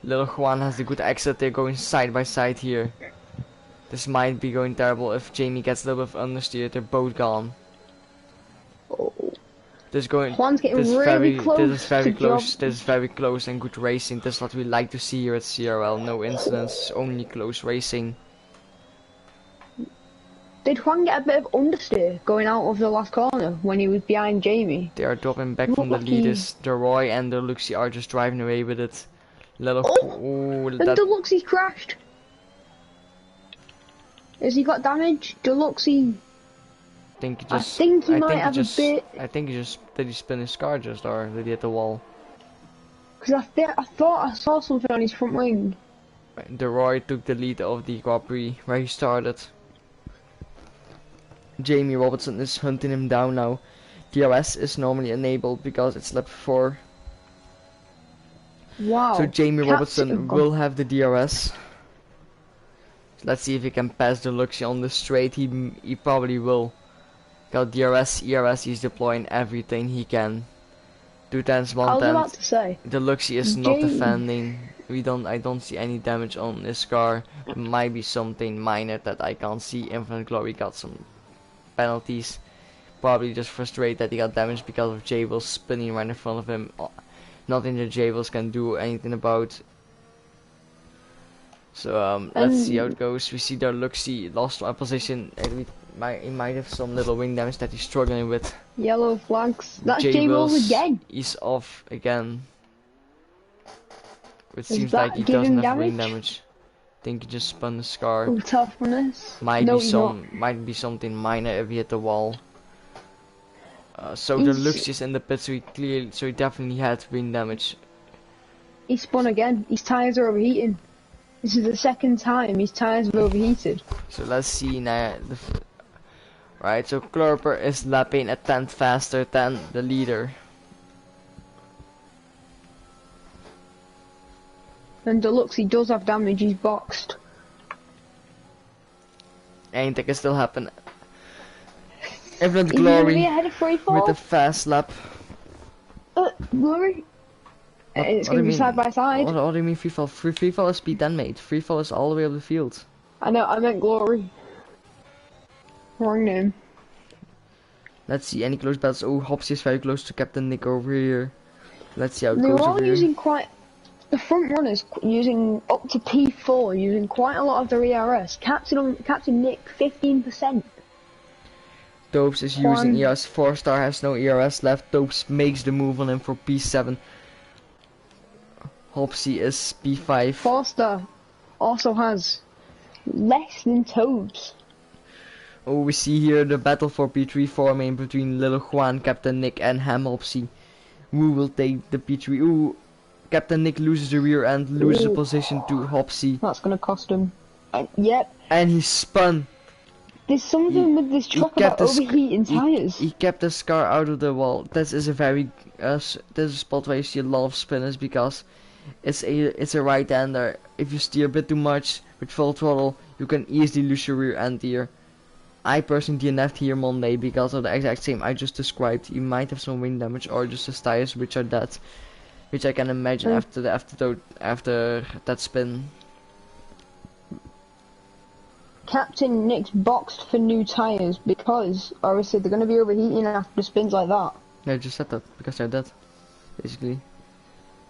Speaker 1: Little Juan has a good exit. They're going side by side here. This might be going terrible if Jamie gets a little bit of understeer. They're both gone.
Speaker 2: Oh.
Speaker 1: Juan's
Speaker 2: getting really close.
Speaker 1: This is very close. This is very close and good racing. This is what we like to see here at CRL. No incidents, only close racing.
Speaker 2: Did Juan get a bit of understeer going out of the last corner when he was behind Jamie?
Speaker 1: They are dropping back from the leaders. The Roy and the Luxie are just driving away with it. Little.
Speaker 2: Oh!
Speaker 1: Ooh,
Speaker 2: And
Speaker 1: that.
Speaker 2: Deluxe's crashed. Has he got damage? Deluxe,
Speaker 1: I think he just.
Speaker 2: I think he
Speaker 1: I
Speaker 2: might
Speaker 1: think he
Speaker 2: have
Speaker 1: just.
Speaker 2: a bit.
Speaker 1: I think he just. Did he spin his car just, or did he hit the wall?
Speaker 2: Because I thought I saw something on his front wing.
Speaker 1: The Roy took the lead of the Grand Prix where he started. Jamie Robertson is hunting him down now. DRS is normally enabled because it's lap 4.
Speaker 2: Wow.
Speaker 1: So Jamie Robertson
Speaker 2: Captain-
Speaker 1: will have the DRS. Let's see if he can pass the Luxie on the straight. He probably will. Got DRS, ERS, he's deploying everything he can. 2 tenths, 1
Speaker 2: I was about
Speaker 1: tenth.
Speaker 2: to say.
Speaker 1: The Luxie is not
Speaker 2: Jamie.
Speaker 1: defending. I don't see any damage on this car. It might be something minor that I can't see. Infinite Glory got some penalties. Probably just frustrated that he got damaged because of Jabil spinning right in front of him. Nothing that Jabils can do anything about. So let's see how it goes. We see their Luxie lost one position. And he might have some little wing damage that he's struggling with.
Speaker 2: Yellow flags. That's
Speaker 1: J
Speaker 2: J-Wills
Speaker 1: Wills
Speaker 2: again.
Speaker 1: is off again. It
Speaker 2: Is
Speaker 1: seems
Speaker 2: that
Speaker 1: like he
Speaker 2: giving
Speaker 1: doesn't have wing
Speaker 2: damage?
Speaker 1: damage. Think he just spun the scar.
Speaker 2: Oh, toughness.
Speaker 1: Might
Speaker 2: No,
Speaker 1: be
Speaker 2: he's not.
Speaker 1: might be something minor if he hit the wall. So the
Speaker 2: He's-
Speaker 1: Lux is in the pit, so he definitely had wing damage.
Speaker 2: He spun again. His tyres are overheating. This is the second time his tyres have overheated.
Speaker 1: So let's see now. Right, so Klurper is lapping a tenth faster than the leader.
Speaker 2: And Deluxe, he does have damage. He's boxed.
Speaker 1: Anything can still happen. Infinite
Speaker 2: Is he gonna be
Speaker 1: Glory
Speaker 2: ahead of free fall?
Speaker 1: with a fast lap.
Speaker 2: Glory. It's
Speaker 1: What do
Speaker 2: going to
Speaker 1: you
Speaker 2: be
Speaker 1: mean?
Speaker 2: side by side.
Speaker 1: What do you mean free fall? Free fall is speed then, mate. Free fall is all the way up the field.
Speaker 2: I know, I meant Glory. Wrong name.
Speaker 1: Let's see, any close battles? Oh, Hopsy is very close to Captain Nick over here. Let's see how it
Speaker 2: They're
Speaker 1: goes
Speaker 2: all
Speaker 1: over here.
Speaker 2: using quite... The front runners using up to P4, using quite a lot of their ERS. Captain Nick, 15%.
Speaker 1: Dopes is
Speaker 2: Juan.
Speaker 1: using ERS. 4-star has no ERS left. Dopes makes the move on him for P7. Hopsy is P5.
Speaker 2: Forster also has less than Tobes.
Speaker 1: Oh, we see here the battle for P3 forming between Little Juan, Captain Nick and Ham Hopsy. Who will take the P3? Ooh, Captain Nick loses the rear end, loses
Speaker 2: Ooh.
Speaker 1: position to Hopsy.
Speaker 2: That's going to cost him. Yep.
Speaker 1: And he spun.
Speaker 2: There's something with this truck
Speaker 1: kept
Speaker 2: about
Speaker 1: his-
Speaker 2: overheating tyres.
Speaker 1: He kept his car out of the wall. This is a very this is a spot where you see a lot of spinners because it's a right hander. If you steer a bit too much with full throttle, you can easily lose your rear end here. I personally DNF'd here Monday because of the exact same I just described. You might have some wing damage or just his tires which are dead, which I can imagine after that spin.
Speaker 2: Captain Nick's boxed for new tyres because obviously they're going to be overheating after spins like that.
Speaker 1: I just said that because they're dead, basically.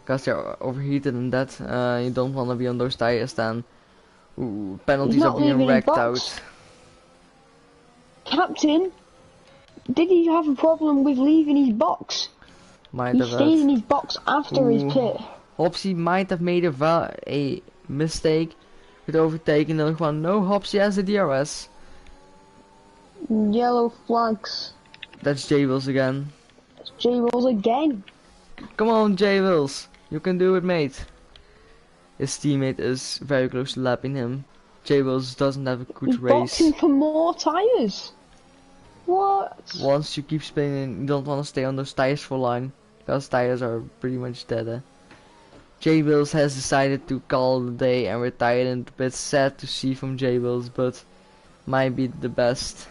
Speaker 1: Because they're overheated and dead. You don't want to be on those tires then. Ooh, penalties
Speaker 2: He's
Speaker 1: are
Speaker 2: not
Speaker 1: being
Speaker 2: leaving his
Speaker 1: racked
Speaker 2: box.
Speaker 1: out.
Speaker 2: Captain, did he have a problem with leaving his box?
Speaker 1: Might
Speaker 2: He
Speaker 1: have
Speaker 2: stayed in
Speaker 1: had.
Speaker 2: his box after his
Speaker 1: Ooh.
Speaker 2: pit.
Speaker 1: Hopsy might have made a mistake with overtaking the one. No, Hopsy has the DRS.
Speaker 2: Yellow flags.
Speaker 1: That's J Wills again.
Speaker 2: It's J-Rolls again.
Speaker 1: Come on, J Wills. You can do it, mate. His teammate is very close to lapping him. J Wills doesn't have a good
Speaker 2: He's
Speaker 1: race.
Speaker 2: boxing for more tyres. What?
Speaker 1: Once you keep spinning, you don't want to stay on those tires for long. Because tires are pretty much dead. J Wills has decided to call the day and retire in the pit. Sad to see from J Wills, but might be the best.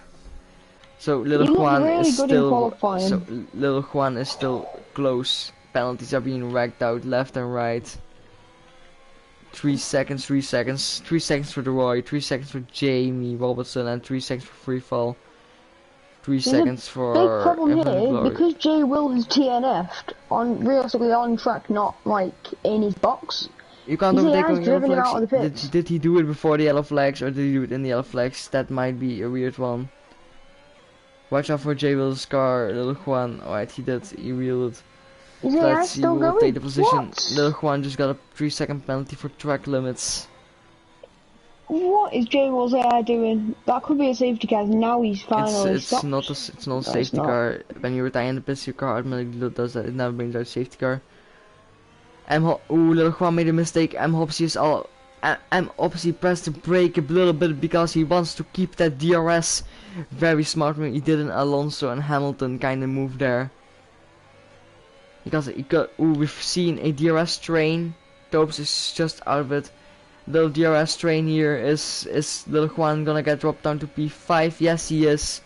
Speaker 1: So Little
Speaker 2: He looked
Speaker 1: Juan
Speaker 2: really
Speaker 1: is
Speaker 2: good in
Speaker 1: still
Speaker 2: qualifying.
Speaker 1: so Little Juan is still close. Penalties are being racked out left and right. 3 seconds, 3 seconds, 3 seconds for the Roy, 3 seconds for Jamie Robertson, and 3 seconds for free fall. 3
Speaker 2: There's a
Speaker 1: seconds for
Speaker 2: Big problem
Speaker 1: Infinite
Speaker 2: here,
Speaker 1: Glory.
Speaker 2: because J Will has TNF'd on realistically on track, not like in his box.
Speaker 1: You can't
Speaker 2: He
Speaker 1: overtake
Speaker 2: has
Speaker 1: on yellow
Speaker 2: driven him
Speaker 1: flags.
Speaker 2: out of the pits.
Speaker 1: Did he do it before the yellow flags or did he do it in the yellow flags? That might be a weird one. Watch out for J Will's car, Little Juan. Alright, he did. He reeled it.
Speaker 2: Is
Speaker 1: So
Speaker 2: the
Speaker 1: let's
Speaker 2: AR
Speaker 1: see
Speaker 2: still
Speaker 1: who will take
Speaker 2: going?
Speaker 1: the position.
Speaker 2: What?
Speaker 1: Little Juan just got a 3-second penalty for track limits.
Speaker 2: What is J Will's AI doing? That could be a safety car. Now he's finally
Speaker 1: It's
Speaker 2: stopped.
Speaker 1: not a it's not a
Speaker 2: No, it's
Speaker 1: safety
Speaker 2: not.
Speaker 1: car. When you retire in the pits, your car automatically does that. It never brings out safety car. Ooh, Little Juan made a mistake. Obviously pressed the brake a little bit because he wants to keep that DRS. Very smart when he did an Alonso and Hamilton kind of move there. Because he got, we've seen a DRS train. Topes is just out of it. Little DRS train here is Little Juan gonna get dropped down to P5? Yes, he is.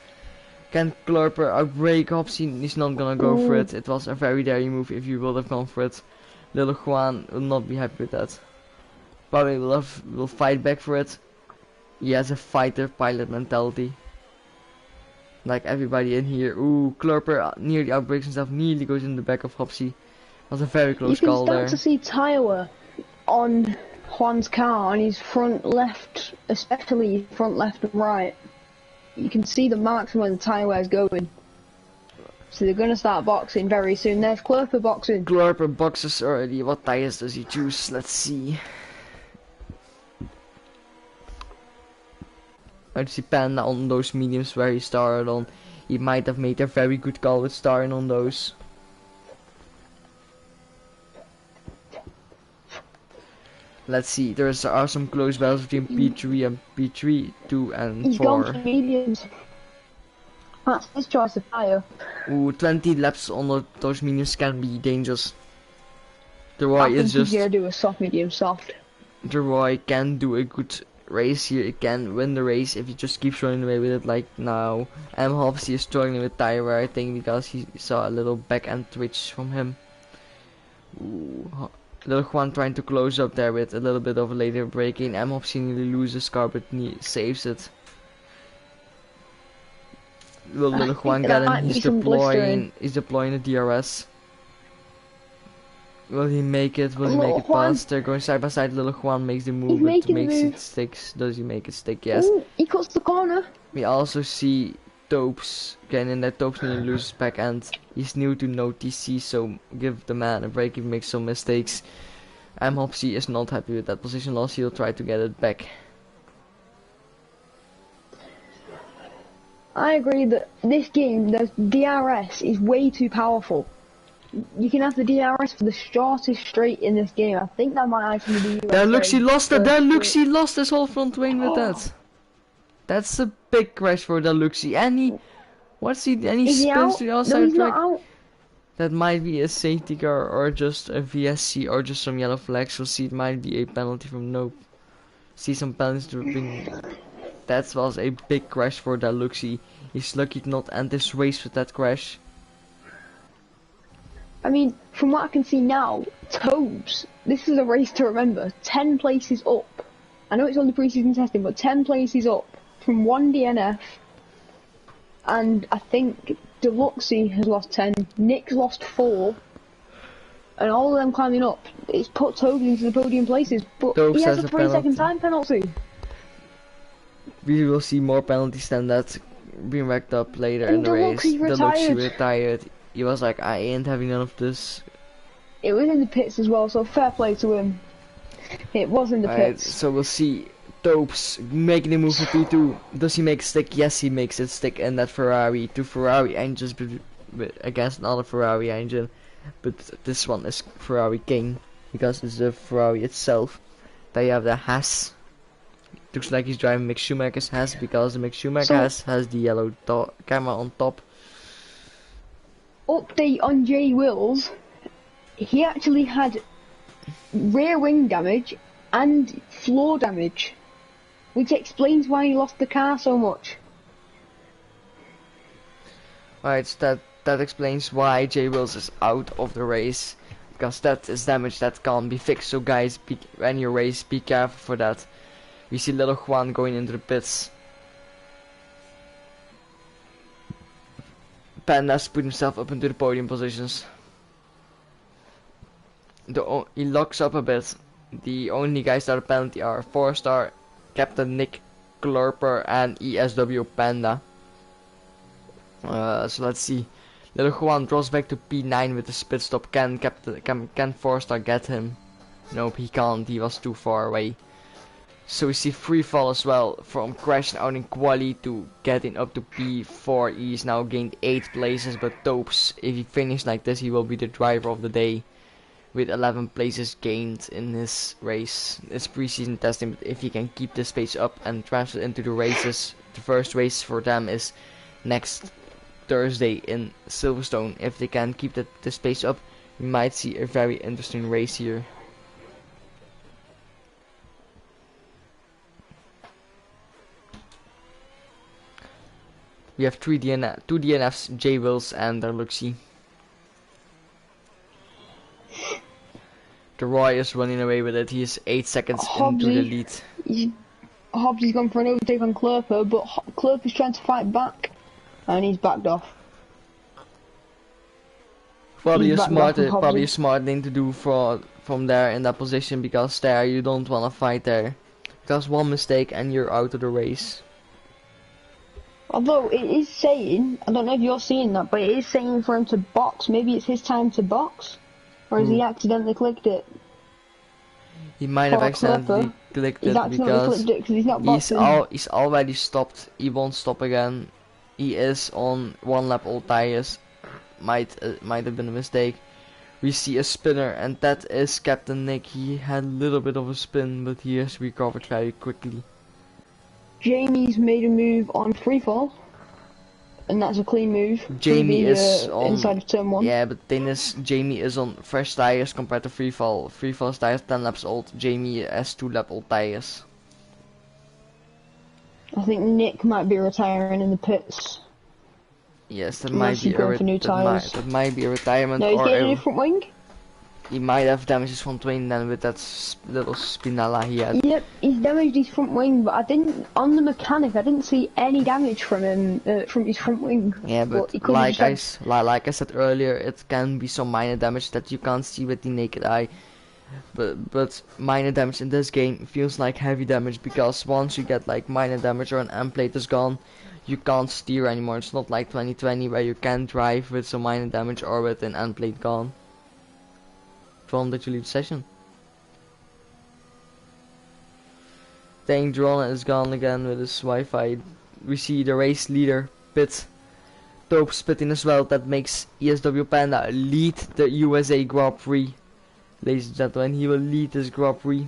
Speaker 1: Can Klurper outbrake? Obviously he's not gonna go for it. It was a very daring move if you would have gone for it. Little Juan will not be happy with that. Probably will fight back for it. He has a fighter pilot mentality. Like everybody in here. Ooh, Klurper nearly outbreaks himself, nearly goes in the back of Hopsy. Was a very close call
Speaker 2: You
Speaker 1: there.
Speaker 2: can start to see tire wear on Juan's car, on his front left, especially front left and right. You can see the marks from where the tire wear is going. So they're going to start boxing very soon. There's Klurper boxing.
Speaker 1: Klurper boxes already. What tires does he choose? Let's see. I see Panda on those mediums where he started on. He might have made a very good call with starting on those. Let's see, there are some close battles between P3 and P3, 2 and
Speaker 2: He's
Speaker 1: 4.
Speaker 2: gone for mediums. That's his choice of tire.
Speaker 1: Ooh, 20 laps on those mediums can be dangerous. The
Speaker 2: I
Speaker 1: Roy
Speaker 2: think
Speaker 1: is just...
Speaker 2: he's going to do a soft, medium, soft.
Speaker 1: The Roy can do a good race here. It can win the race if he just keeps running away with it like now. And Hopsy is struggling with tire wear, I think, because he saw a little back end twitch from him. Ooh, Little Juan trying to close up there with a little bit of a later braking. Hopsy nearly loses car but saves it. Will Little Juan get him? He's deploying the DRS. Will he make it? Will he make it past? They're going side by side. Little Juan makes the move, but makes it stick. Does he make it stick? Yes.
Speaker 2: Ooh, he cuts the corner.
Speaker 1: We also see Topes getting in there. Topes nearly loses back end. He's new to no TC, so give the man a break if he makes some mistakes. Hopsy is not happy with that position loss. He'll try to get it back.
Speaker 2: I agree that this game, the DRS is way too powerful. You can have the DRS for the shortest straight in this game. I think that might actually be USA.
Speaker 1: There looks he lost it. There looks he lost his whole front wing with that. That's a big crash for Deluxy. And he, what's he? And he spins to the outside track. That might be a safety car or just a VSC or just some yellow flags. We'll see. It might be a penalty from Nope. See some penalties dropping. That was a big crash for Deluxy. He's lucky to not end this race with that crash.
Speaker 2: I mean, from what I can see now, Tobes, this is a race to remember. 10 places up. I know it's only pre-season testing, but 10 places up from 1 DNF. And I think Deluxy has lost 10. Nick's lost 4. And all of them climbing up. It's put Tobes into the podium places. But
Speaker 1: Tobes
Speaker 2: he has
Speaker 1: has
Speaker 2: a
Speaker 1: a
Speaker 2: 20-second time penalty.
Speaker 1: We will see more penalties than that being racked up later in the race. Deluxy retired. He was like, I ain't having none of this.
Speaker 2: It was in the pits as well, so fair play to him. It was in the pits.
Speaker 1: So we'll see Topes making the move for P2. Does he make it stick? Yes, he makes it stick in that Ferrari. 2 Ferrari engines against another Ferrari engine. But this one is Ferrari King, because it's the Ferrari itself. There you have the Haas. Looks like he's driving Mick Schumacher's Haas, because the Mick Schumacher has the yellow camera on top.
Speaker 2: Update on J Wills, he actually had rear wing damage and floor damage, which explains why he lost the car so much.
Speaker 1: Right, so that explains why J Wills is out of the race, because that is damage that can't be fixed. So guys, when you race, be careful for that. We see Little Juan going into the pits. Pandas put himself up into the podium positions. He locks up a bit. The only guys that are penalty are 4-star, Captain Nick, Klurper and ESW Panda. So let's see. Little Juan draws back to P9 with the split stop. Can 4-star get him? Nope, he can't. He was too far away. So we see free fall as well, from crashing out in quali to getting up to P4. He's now gained 8 places, but Topes, if he finishes like this, he will be the driver of the day with 11 places gained in his race. It's preseason testing, but if he can keep this pace up and transfer into the races, the first race for them is next Thursday in Silverstone. If they can keep this pace up, we might see a very interesting race here. We have two DNFs, J Wills and Luxie. The Roy is running away with it. He is 8 seconds into the lead.
Speaker 2: Hobbsy's gone for an overtake on Klurper, but Klurper's trying to fight back, and he's backed off.
Speaker 1: Probably a smart thing to do from there in that position, because there you don't want to fight there, because one mistake and you're out of the race.
Speaker 2: Although it is saying, I don't know if you're seeing that, but it is saying for him to box. Maybe it's his time to box, or has he accidentally clicked it?
Speaker 1: He might have accidentally clicked it because
Speaker 2: he's not boxing.
Speaker 1: He's already stopped. He won't stop again. He is on 1 lap old tires. Might have been a mistake. We see a spinner, and that is Captain Nick. He had a little bit of a spin, but he has recovered very quickly.
Speaker 2: Jamie's made a move on freefall, and that's a clean move.
Speaker 1: Jamie is on
Speaker 2: inside of turn 1.
Speaker 1: Yeah, but thing is, Jamie is on fresh tires compared to freefall. Freefall's tires 10 laps old. Jamie has 2 lap old tires.
Speaker 2: I think Nick might be retiring in the pits.
Speaker 1: Yes, that might be a retirement.
Speaker 2: No, he's getting a new front wing.
Speaker 1: He might have damaged his front wing then with that little spinella he had.
Speaker 2: Yep, he's damaged his front wing, but I didn't, on the mechanic, I didn't see any damage from him, from his front wing.
Speaker 1: Yeah, but like I said earlier, it can be some minor damage that you can't see with the naked eye. But minor damage in this game feels like heavy damage, because once you get like minor damage or an end plate is gone, you can't steer anymore. It's not like 2020 where you can drive with some minor damage or with an end plate gone. Dron, did you leave the session? Dang, Dron is gone again with his Wi-Fi. We see the race leader pit. Dope spitting as well. That makes ESW Panda lead the USA Grand Prix. Ladies and gentlemen, he will lead this Grand Prix.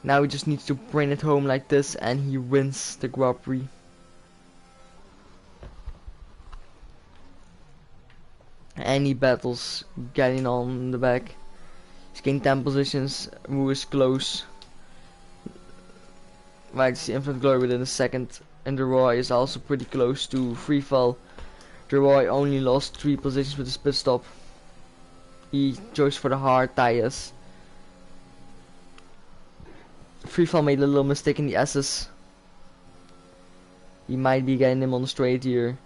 Speaker 1: Now he just needs to bring it home like this and he wins the Grand Prix. And he battles getting on in the back. He's gained 10 positions. Wu is close. Right, see Infinite Glory within a second. And the Roy is also pretty close to freefall. The Roy only lost 3 positions with his pit stop. He chose for the hard tires. Freefall made a little mistake in the S's. He might be getting him on the straight here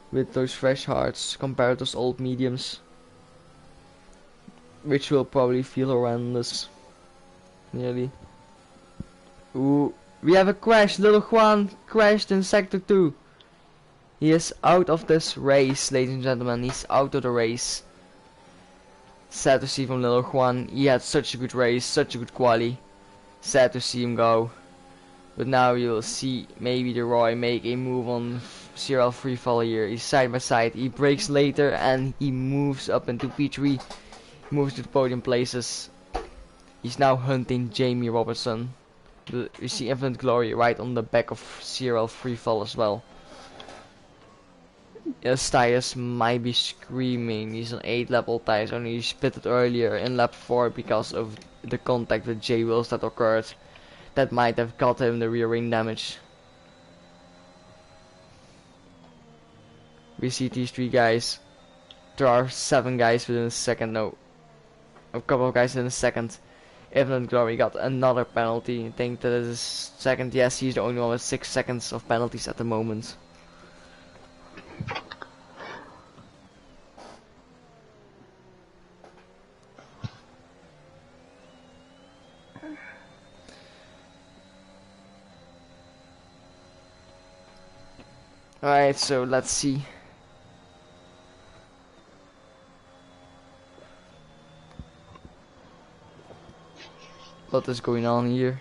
Speaker 1: with those fresh hards compared to those old mediums, which will probably feel horrendous. Nearly. Ooh, we have a crash. Little Juan crashed in sector 2. He is out of this race, ladies and gentlemen. He's out of the race. Sad to see from Little Juan. He had such a good race, such a good quali. Sad to see him go. But now you'll see maybe the Roy make a move on CRL freefall here. He's side by side. He brakes later and he moves up into P3. Moves to the podium places. He's now hunting Jamie Robertson. You see Infinite Glory right on the back of CRL freefall as well. His tires might be screaming. He's on 8 lap old tires. Only he spitted earlier in lap 4 because of the contact with J Wills that occurred. That might have got him the rear wing damage. We see these 3 guys. There are 7 guys within a second. No, a couple of guys in a second. Infinite Glory got another penalty. I think that is his second. Yes, he's the only one with 6 seconds of penalties at the moment. Alright, so let's see. what is going on here.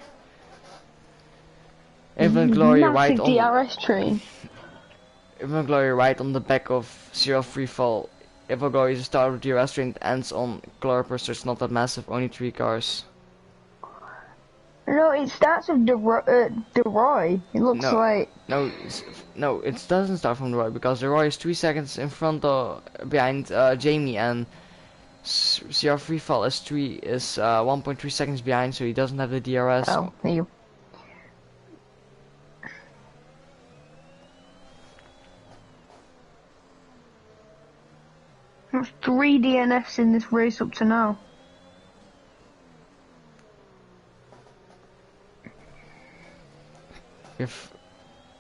Speaker 1: Infinite Glory right
Speaker 2: Massive
Speaker 1: on.
Speaker 2: DRS train.
Speaker 1: Infinite Glory right on the back of Zero Free Fall. Infinite Glory is the start of the DRS train, it ends on Clarper, so it's not that massive, only 3 cars.
Speaker 2: No, it starts with DeRoy. It looks
Speaker 1: No,
Speaker 2: like...
Speaker 1: no, it doesn't start from the right, because the Roy is 3 seconds in front of, behind Jamie, and CR Freefall is 1.3 seconds behind, so he doesn't have the DRS.
Speaker 2: Oh, there you There's 3 DNFs in this race up to now.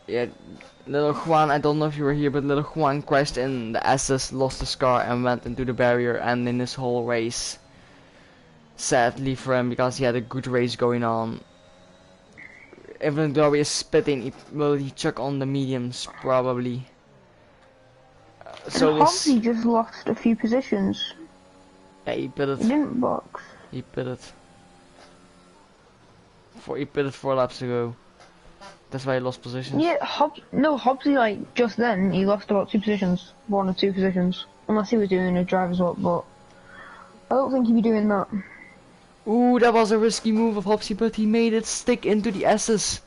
Speaker 1: Yeah, little Juan, I don't know if you were here, but little Juan crashed in the SS, lost his car and went into the barrier, and in this whole race, sadly for him, because he had a good race going on. Even though he is spitting, will he chuck on the mediums? Probably. So
Speaker 2: Hobbsy just lost a few positions.
Speaker 1: Yeah, he pitted.
Speaker 2: He didn't box.
Speaker 1: He pitted. He pitted 4 laps ago. That's why he lost positions.
Speaker 2: Yeah, Hobbsy, like, just then, he lost about 2 positions. 1 or 2 positions. Unless he was doing a driver's work, but I don't think he'd be doing that.
Speaker 1: Ooh, that was a risky move of Hobbsy, but he made it stick into the S's.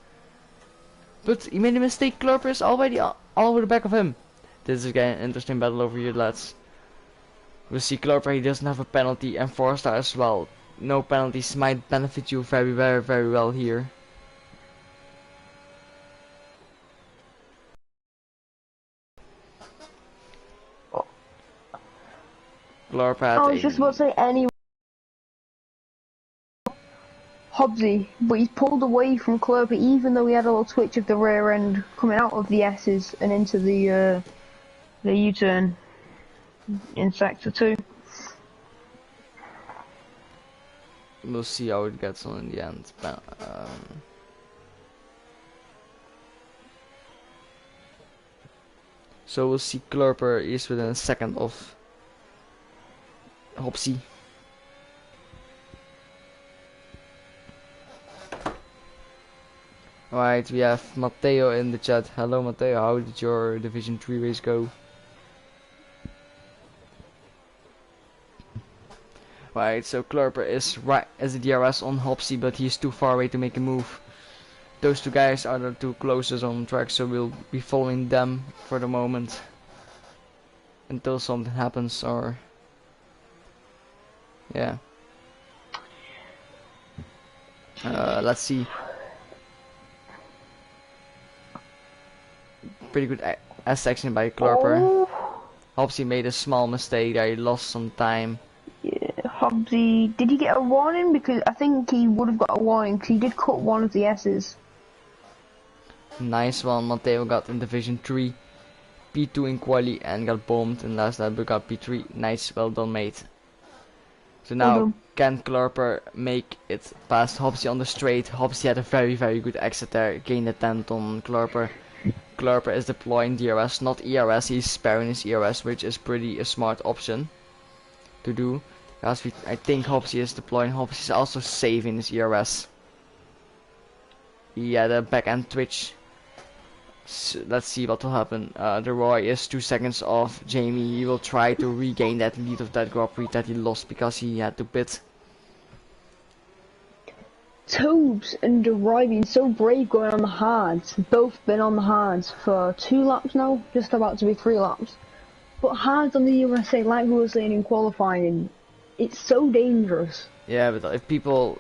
Speaker 1: But he made a mistake. Klurper is already all over the back of him. This is again an interesting battle over here, lads. We'll see Klurper, he doesn't have a penalty, and 4-star as well. No penalties might benefit you very well here. Klurper had
Speaker 2: I was just about to say anyway. Hobbsy, but he's pulled away from Klurper even though he had a little twitch of the rear end coming out of the S's and into the U-turn in sector 2.
Speaker 1: We'll see how it gets on in the end. So we'll see Klurper is within a second of Hobbsy. Alright, we have Matteo in the chat. Hello Matteo, how did your Division 3 race go? Right, so Klurper is right as a DRS on Hobbsy, but he's too far away to make a move. Those 2 guys are the 2 closest on track, so we'll be following them for the moment. Until something happens, or... yeah. Let's see. Pretty good S section by Klurper.
Speaker 2: Oh.
Speaker 1: Hobbsy made a small mistake there, he lost some time.
Speaker 2: Yeah, Hobbsy, did he get a warning? Because I think he would have got a warning because he did cut one of the S's.
Speaker 1: Nice one, Matteo got in Division 3. P2 in quali and got bombed in last lap but got P3. Nice, well done mate. So now can Klurper make it past Hobbsy on the straight? Hobbsy had a very good exit there, gained a 10 on Klurper. Klurper is deploying DRS, not ERS, he's sparing his ERS, which is pretty a smart option to do. Because I think Hobbsy is deploying, Hobbsy is also saving his ERS. He had a back end twitch. So let's see what will happen. The Roy is 2 seconds off Jamie. He will try to regain that lead of that Grand Prix that he lost because he had to pit.
Speaker 2: Tobes and Roy being so brave going on the hards. Both been on the hards for 2 laps now, just about to be 3 laps. But hards on the USA, like we were saying in qualifying, it's so dangerous.
Speaker 1: Yeah, but if people...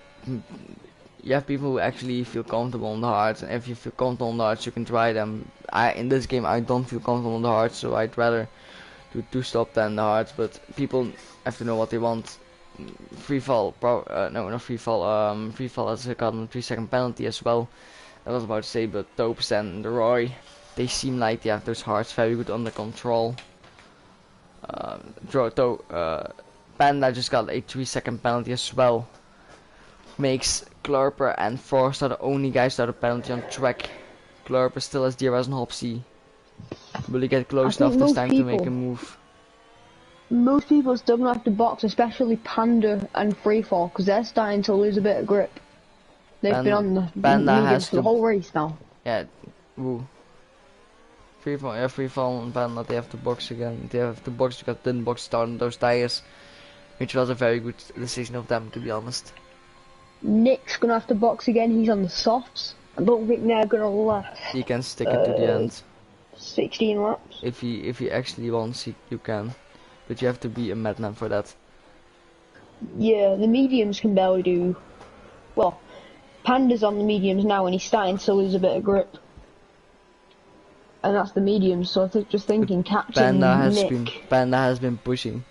Speaker 1: you have people who actually feel comfortable on the hards, and if you feel comfortable on the hards, you can try them. In this game, I don't feel comfortable on the hards, so I'd rather do 2-stop than the hards. But people have to know what they want. Free fall, no, not free fall. Free fall has got a 3-second penalty as well. I was about to say, but Topes and the Roy, they seem like they have those hards very good under control. Panda just got a 3-second penalty as well. Makes Klurper and Forster the only guys that have a penalty on track. Klurper still has DRS and Hobbsy. Will he get close enough this time to make a move?
Speaker 2: Most people still don't have to box, especially Panda and Freefall, because they're starting to lose a bit of grip. They've been on the
Speaker 1: Panda
Speaker 2: mediums
Speaker 1: has
Speaker 2: for the
Speaker 1: to,
Speaker 2: whole race now.
Speaker 1: yeah, woo. Free fall, yeah, free fall and Panda, they have to box again. They have to box because didn't box start on those tires, which was a very good decision of them, to be honest.
Speaker 2: Nick's gonna have to box again. He's on the softs. I don't think they're gonna last.
Speaker 1: He can stick it to the end.
Speaker 2: 16 laps.
Speaker 1: If he actually wants, you can, but you have to be a madman for that.
Speaker 2: Yeah, the mediums can barely do. Well, Panda's on the mediums now, and he's starting to lose a bit of grip. And that's the mediums. So I think just thinking, Captain Nick.
Speaker 1: Panda has been pushing.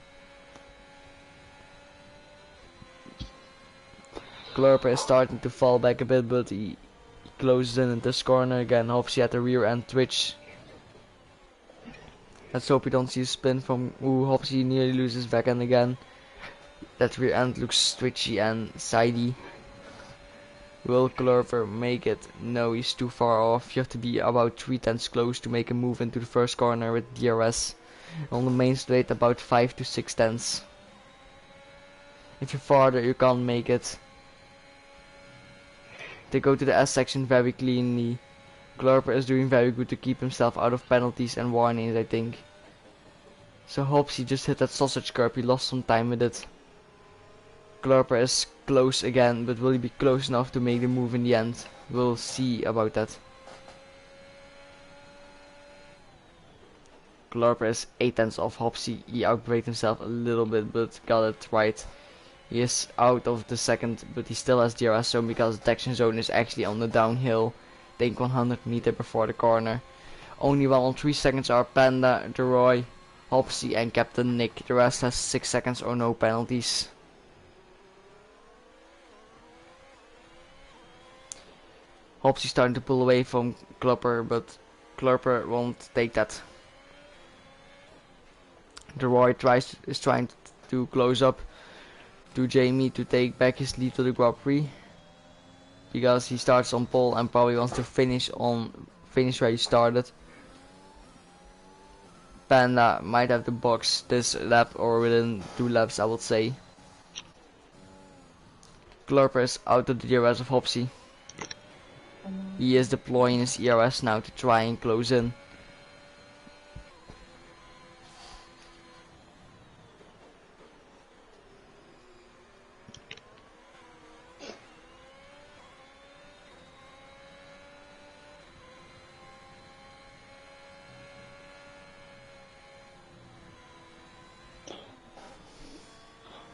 Speaker 1: Glurper is starting to fall back a bit, but he closes in this corner again. Hopefully at the rear end twitch. Let's hope we don't see a spin from Hopsy nearly loses back end again. That rear end looks twitchy and sidey. Will Glurper make it? No, he's too far off. You have to be about 3/10 close to make a move into the first corner with DRS. On the main straight about 5 to 6/10. If you're farther you can't make it. They go to the S section very cleanly. Glurper is doing very good to keep himself out of penalties and warnings, I think. So hopes he just hit that sausage curb, he lost some time with it. Glurper is close again, but will he be close enough to make the move in the end? We'll see about that. Glurper is 8/10 off Hopsy. He outbraked himself a little bit, but got it right. He is out of the second, but he still has DRS zone because the detection zone is actually on the downhill. Think 100 meter before the corner. Only 1 or 3 seconds are Panda, DeRoy, Hopsy and Captain Nick. The rest has 6 seconds or no penalties. Hopsy starting to pull away from Glurper, but Glurper won't take that. DeRoy is trying to close up to Jamie to take back his lead to the Grand Prix, because he starts on pole and probably wants to finish where he started. Panda might have the box this lap or within 2 laps, I would say. Glurper is out of the DRS of Hopsy. He is deploying his ERS now to try and close in.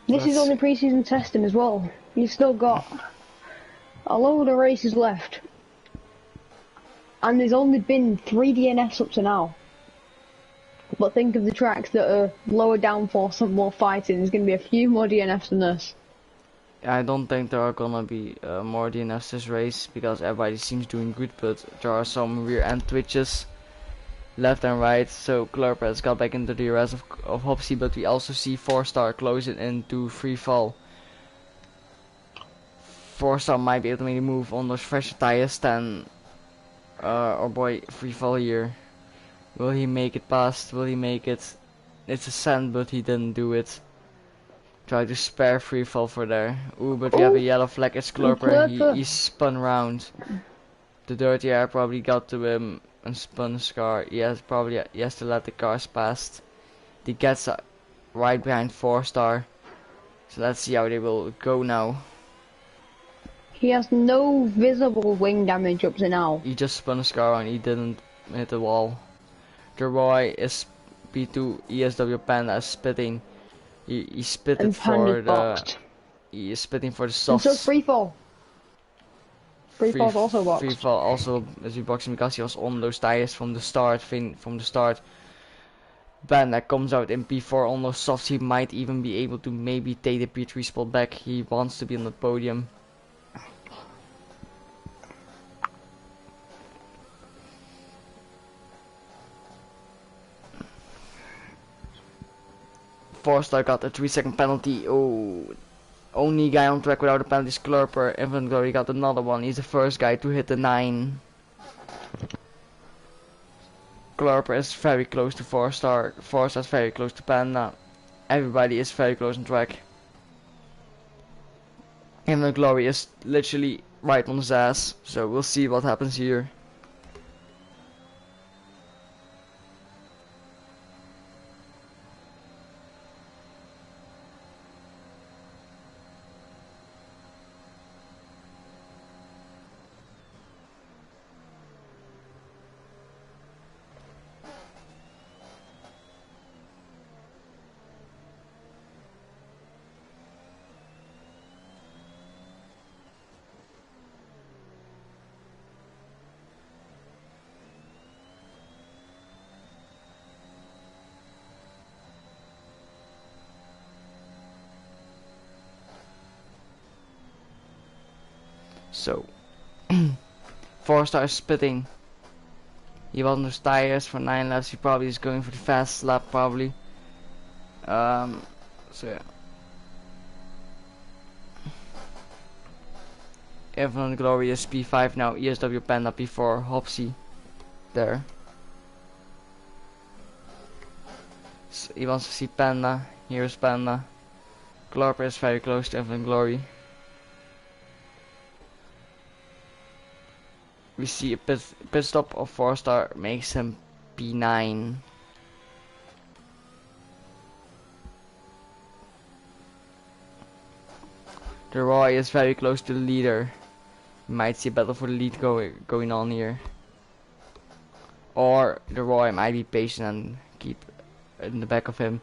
Speaker 2: This is only pre-season testing as well. You've still got a load of races left. And there's only been 3 DNFs up to now. But think of the tracks that are lower downforce and more fighting. There's going to be a few more DNFs than this.
Speaker 1: I don't think there are gonna be more DNFs this race, because everybody seems doing good, but there are some rear end twitches left and right. So Glurper has got back into the DRS of Hopsy, but we also see 4-star closing into free fall. 4-star might be able to make a move on those fresher tires than our boy free fall here. Will he make it past? Will he make it? It's a sand, but he didn't do it. Try to spare free fall for there. Ooh, but we have a yellow flag. It's Glurper. He spun round. The dirty air probably got to him and spun his car. He has to let the cars past. He gets right behind 4-star. So let's see how they will go now.
Speaker 2: He has no visible wing damage up to now.
Speaker 1: He just spun his car and he didn't hit the wall. DeRoy is P2. ESW Panda is spitting. He spitted for the. He is spitting for the softs.
Speaker 2: And so free fall. Free fall's also boxed.
Speaker 1: Free fall also is boxing because he was on those tires from the start. Panda comes out in P4 on those softs. He might even be able to maybe take the P3 spot back. He wants to be on the podium. Four-star got a 3-second penalty. Oh, only guy on track without a penalty is Glurper. Infinite Glory got another one. He's the first guy to hit the 9. Glurper is very close to 4-star. 4-star is very close to Panda. Everybody is very close on track. Infinite Glory is literally right on his ass. So we'll see what happens here. So 4-star spitting. He was on those tires for 9 laps. He probably is going for the fast lap probably. So yeah. Infinite Glory is P5 now. ESW Panda P4. Hopsy there. So he wants to see Panda. Here's Panda. Glorper is very close to Infinite Glory. We see a pit stop of 4-star makes him P9. The Roy is very close to the leader. You might see a battle for the lead going on here. Or the Roy might be patient and keep in the back of him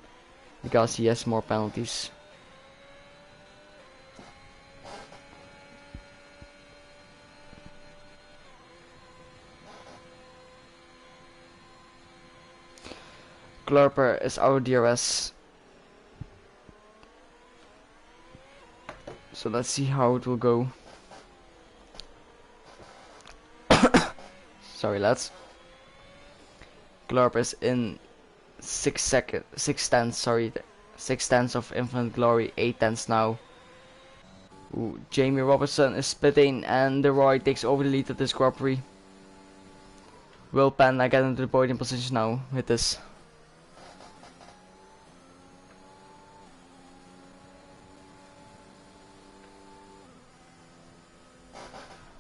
Speaker 1: because he has more penalties. Glorper is our DRS. So let's see how it will go. Sorry lads. Glorper is in 6 tenths, sorry. 6 tenths of Infinite Glory, 8 tenths now. Ooh, Jamie Robertson is spitting and the Roy takes over the lead of this Grand Prix. Will Panda get into the podium position now with this?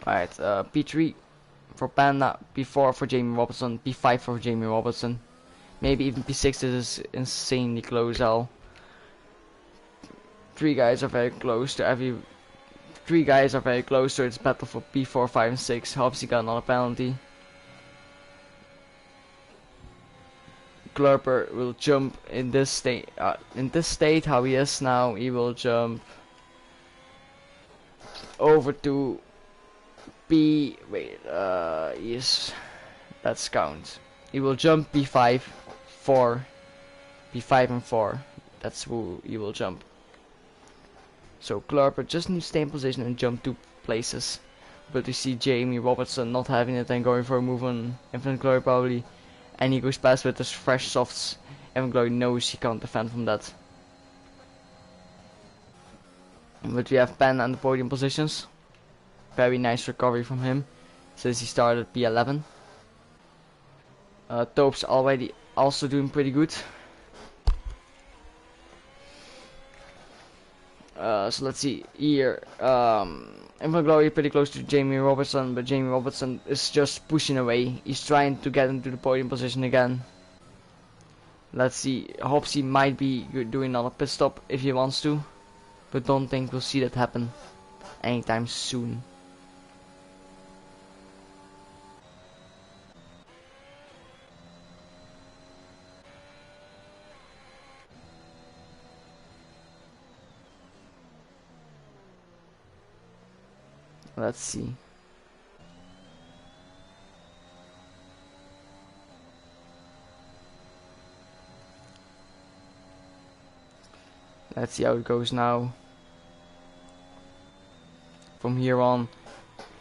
Speaker 1: Alright, P3 for Panda, P4 for Jamie Robertson, P5 for Jamie Robertson. Maybe even P6. This is insanely close all. 3 guys are very close to its battle for P4, 5 and 6. Obviously got another penalty. Glorper will jump in this state how he is now. He will jump over to yes, let's count. He will jump P5, 4, P5 and 4. That's who he will jump. So Glorper just needs to stay in position and jump 2 places. But you see Jamie Robertson not having it and going for a move on Infinite Glory probably. And he goes past with his fresh softs. Infinite Glory knows he can't defend from that. But we have Panda on the podium positions. Very nice recovery from him since he started P11. Taupe's already also doing pretty good. So let's see here. Infinite Glory pretty close to Jamie Robertson, but Jamie Robertson is just pushing away. He's trying to get into the podium position again. Let's see. Hopsy might be doing another pit stop if he wants to, but don't think we'll see that happen anytime soon. Let's see. Let's see how it goes now. From here on,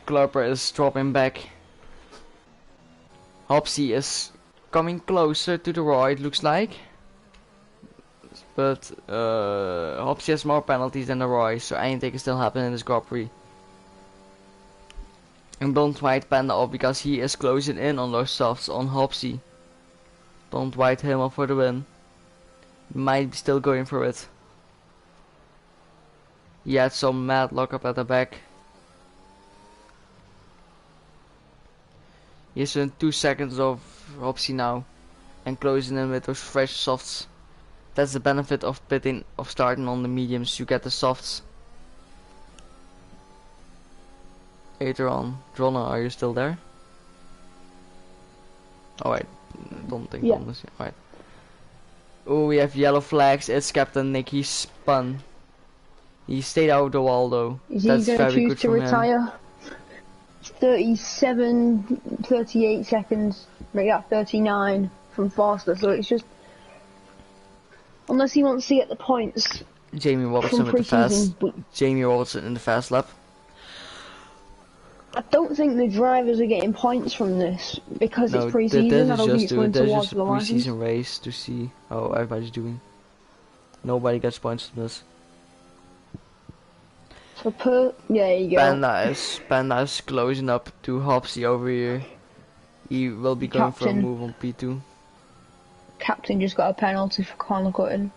Speaker 1: Glorper is dropping back. Hopsy is coming closer to the Roy, it looks like. But Hopsy has more penalties than the Roy, so anything can still happen in this Grand Prix. And don't write Panda off because he is closing in on those softs on Hopsy. Don't write him off for the win. He might be still going for it. He had some mad lockup at the back. He's in 2 seconds of Hopsy now, and closing in with those fresh softs. That's the benefit of starting on the mediums. You get the softs. Later on, Dronna, are you still there? Oh wait, don't think
Speaker 2: Yeah.
Speaker 1: on this. Alright. Oh, we have yellow flags. It's Captain Nick. He spun. He stayed out of the wall though.
Speaker 2: Is
Speaker 1: That's
Speaker 2: he going
Speaker 1: very
Speaker 2: to
Speaker 1: good
Speaker 2: choose to
Speaker 1: from him.
Speaker 2: retire? 38 seconds. Make that 39 from Forster. So it's just, unless he wants to get the points
Speaker 1: Jamie Robertson
Speaker 2: from
Speaker 1: with the
Speaker 2: pre-season.
Speaker 1: fast. Jamie Robertson in the fast lap.
Speaker 2: I don't think the drivers are getting points from this because
Speaker 1: No,
Speaker 2: it's pre-season. I don't think it's going
Speaker 1: there's
Speaker 2: towards
Speaker 1: just a
Speaker 2: the license.
Speaker 1: pre-season race to see how everybody's doing. Nobody gets points from this.
Speaker 2: So there you go.
Speaker 1: Panda is closing up to Hopsy over here. He will be going for a
Speaker 2: Captain.
Speaker 1: move on P2.
Speaker 2: Captain just got a penalty for corner cutting.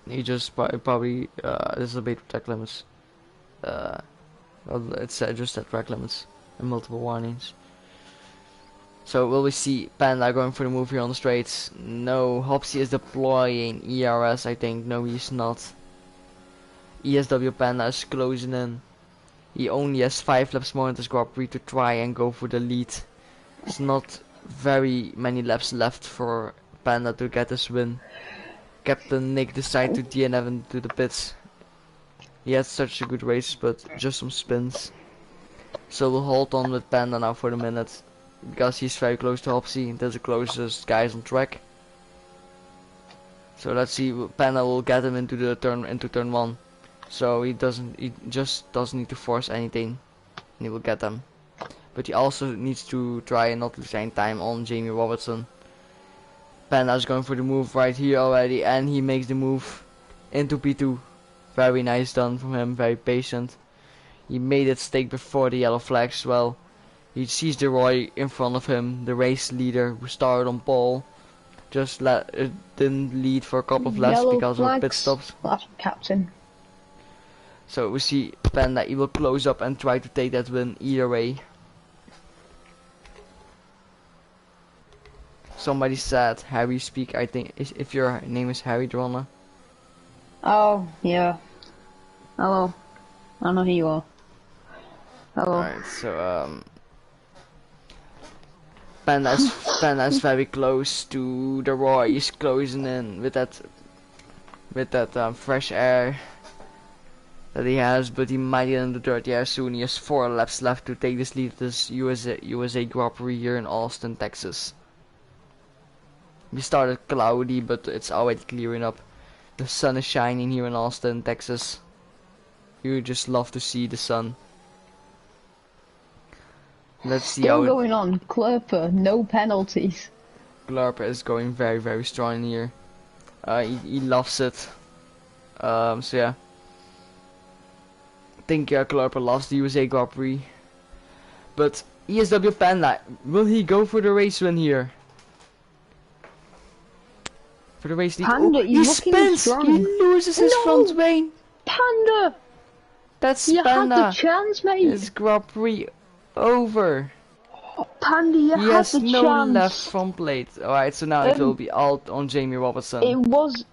Speaker 1: He just probably this is a bit track limits. Well, it's just at track limits and multiple warnings. So will we see Panda going for the move here on the straights? No, Hopsy is deploying ERS, I think. No, he's not. ESW Panda is closing in. He only has 5 laps more in this Grand Prix to try and go for the lead. There's not very many laps left for Panda to get this win. Captain Nick decided to DNF into the pits. He had such a good race, but just some spins. So we'll hold on with Panda now for the minute, because he's very close to Hopsy. They're the closest guys on track. So let's see, Panda will get him into turn 1. So he just doesn't need to force anything, and he will get them. But he also needs to try and not lose any time on Jamie Robertson. Panda's going for the move right here already, and he makes the move into P2. Very nice done from him, very patient. He made it stick before the yellow flags as well. He sees the Roy in front of him, the race leader who started on pole. Just didn't lead for a couple of laps
Speaker 2: Yellow
Speaker 1: because of pit
Speaker 2: flags.
Speaker 1: stops.
Speaker 2: That's Captain.
Speaker 1: So we see Panda, he will close up and try to take that win either way. Somebody said Harry speak, I think, if your name is Harry Dronna.
Speaker 2: Oh, yeah. Hello. I know who you are. Hello.
Speaker 1: Alright, so Panda's very close to the Roy. He's closing in with that fresh air that he has, but he might get in the dirty air soon. He has 4 laps left to take this lead. This USA Grand Prix here in Austin, Texas. We started cloudy, but it's already clearing up. The sun is shining here in Austin, Texas. You just love to see the sun. Let's see
Speaker 2: Still
Speaker 1: how
Speaker 2: going on. Klerper, no penalties.
Speaker 1: Glarper is going very, very strong here. He loves it. So yeah. I think Glarper lost the USA Grand Prix. But ESW Panda, will he go for the race win here? For the race lead.
Speaker 2: Panda,
Speaker 1: Oh,
Speaker 2: he's
Speaker 1: he
Speaker 2: looking
Speaker 1: spins!
Speaker 2: strong.
Speaker 1: He loses his
Speaker 2: No!
Speaker 1: front wing!
Speaker 2: Panda!
Speaker 1: That's
Speaker 2: You had
Speaker 1: Panda!
Speaker 2: the chance, mate!
Speaker 1: His Grand Prix over!
Speaker 2: Panda, you
Speaker 1: He
Speaker 2: had
Speaker 1: has
Speaker 2: the
Speaker 1: no
Speaker 2: chance!
Speaker 1: left front plate. Alright, so now it will be out on Jamie Robertson.
Speaker 2: It was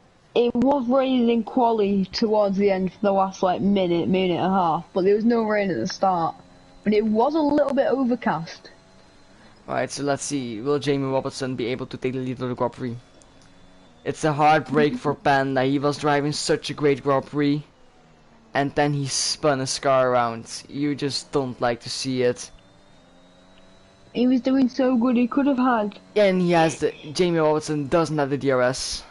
Speaker 2: raining in quali towards the end for the last like minute and a half, but there was no rain at the start. But it was a little bit overcast.
Speaker 1: Alright, so let's see. Will Jamie Robertson be able to take the lead of the Grand Prix? It's a hard break for Panda. He was driving such a great Grand Prix, and then he spun his car around. You just don't like to see it.
Speaker 2: He was doing so good, he could have had.
Speaker 1: And he has Jamie Robertson doesn't have the DRS.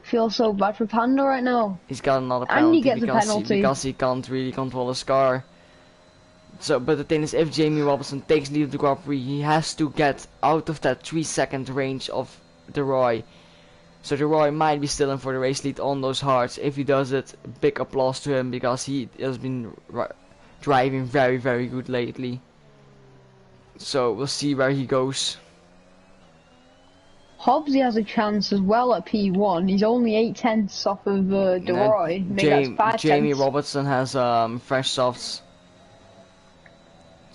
Speaker 2: Feel so bad for Panda right now.
Speaker 1: He's got another
Speaker 2: And he
Speaker 1: penalty,
Speaker 2: gets a penalty.
Speaker 1: because he can't really control his car. So, but the thing is, if Jamie Robertson takes lead of the Grand Prix, he has to get out of that 3-second range of the Roy. So the Roy might be still in for the race lead on those hards. If he does it, big applause to him, because he has been driving very, very good lately. So we'll see where he goes.
Speaker 2: Hobbsy has a chance as well at P1. He's only 8/10 off of DeRoy. Maybe that's 5/10.
Speaker 1: Jamie Robertson has fresh softs.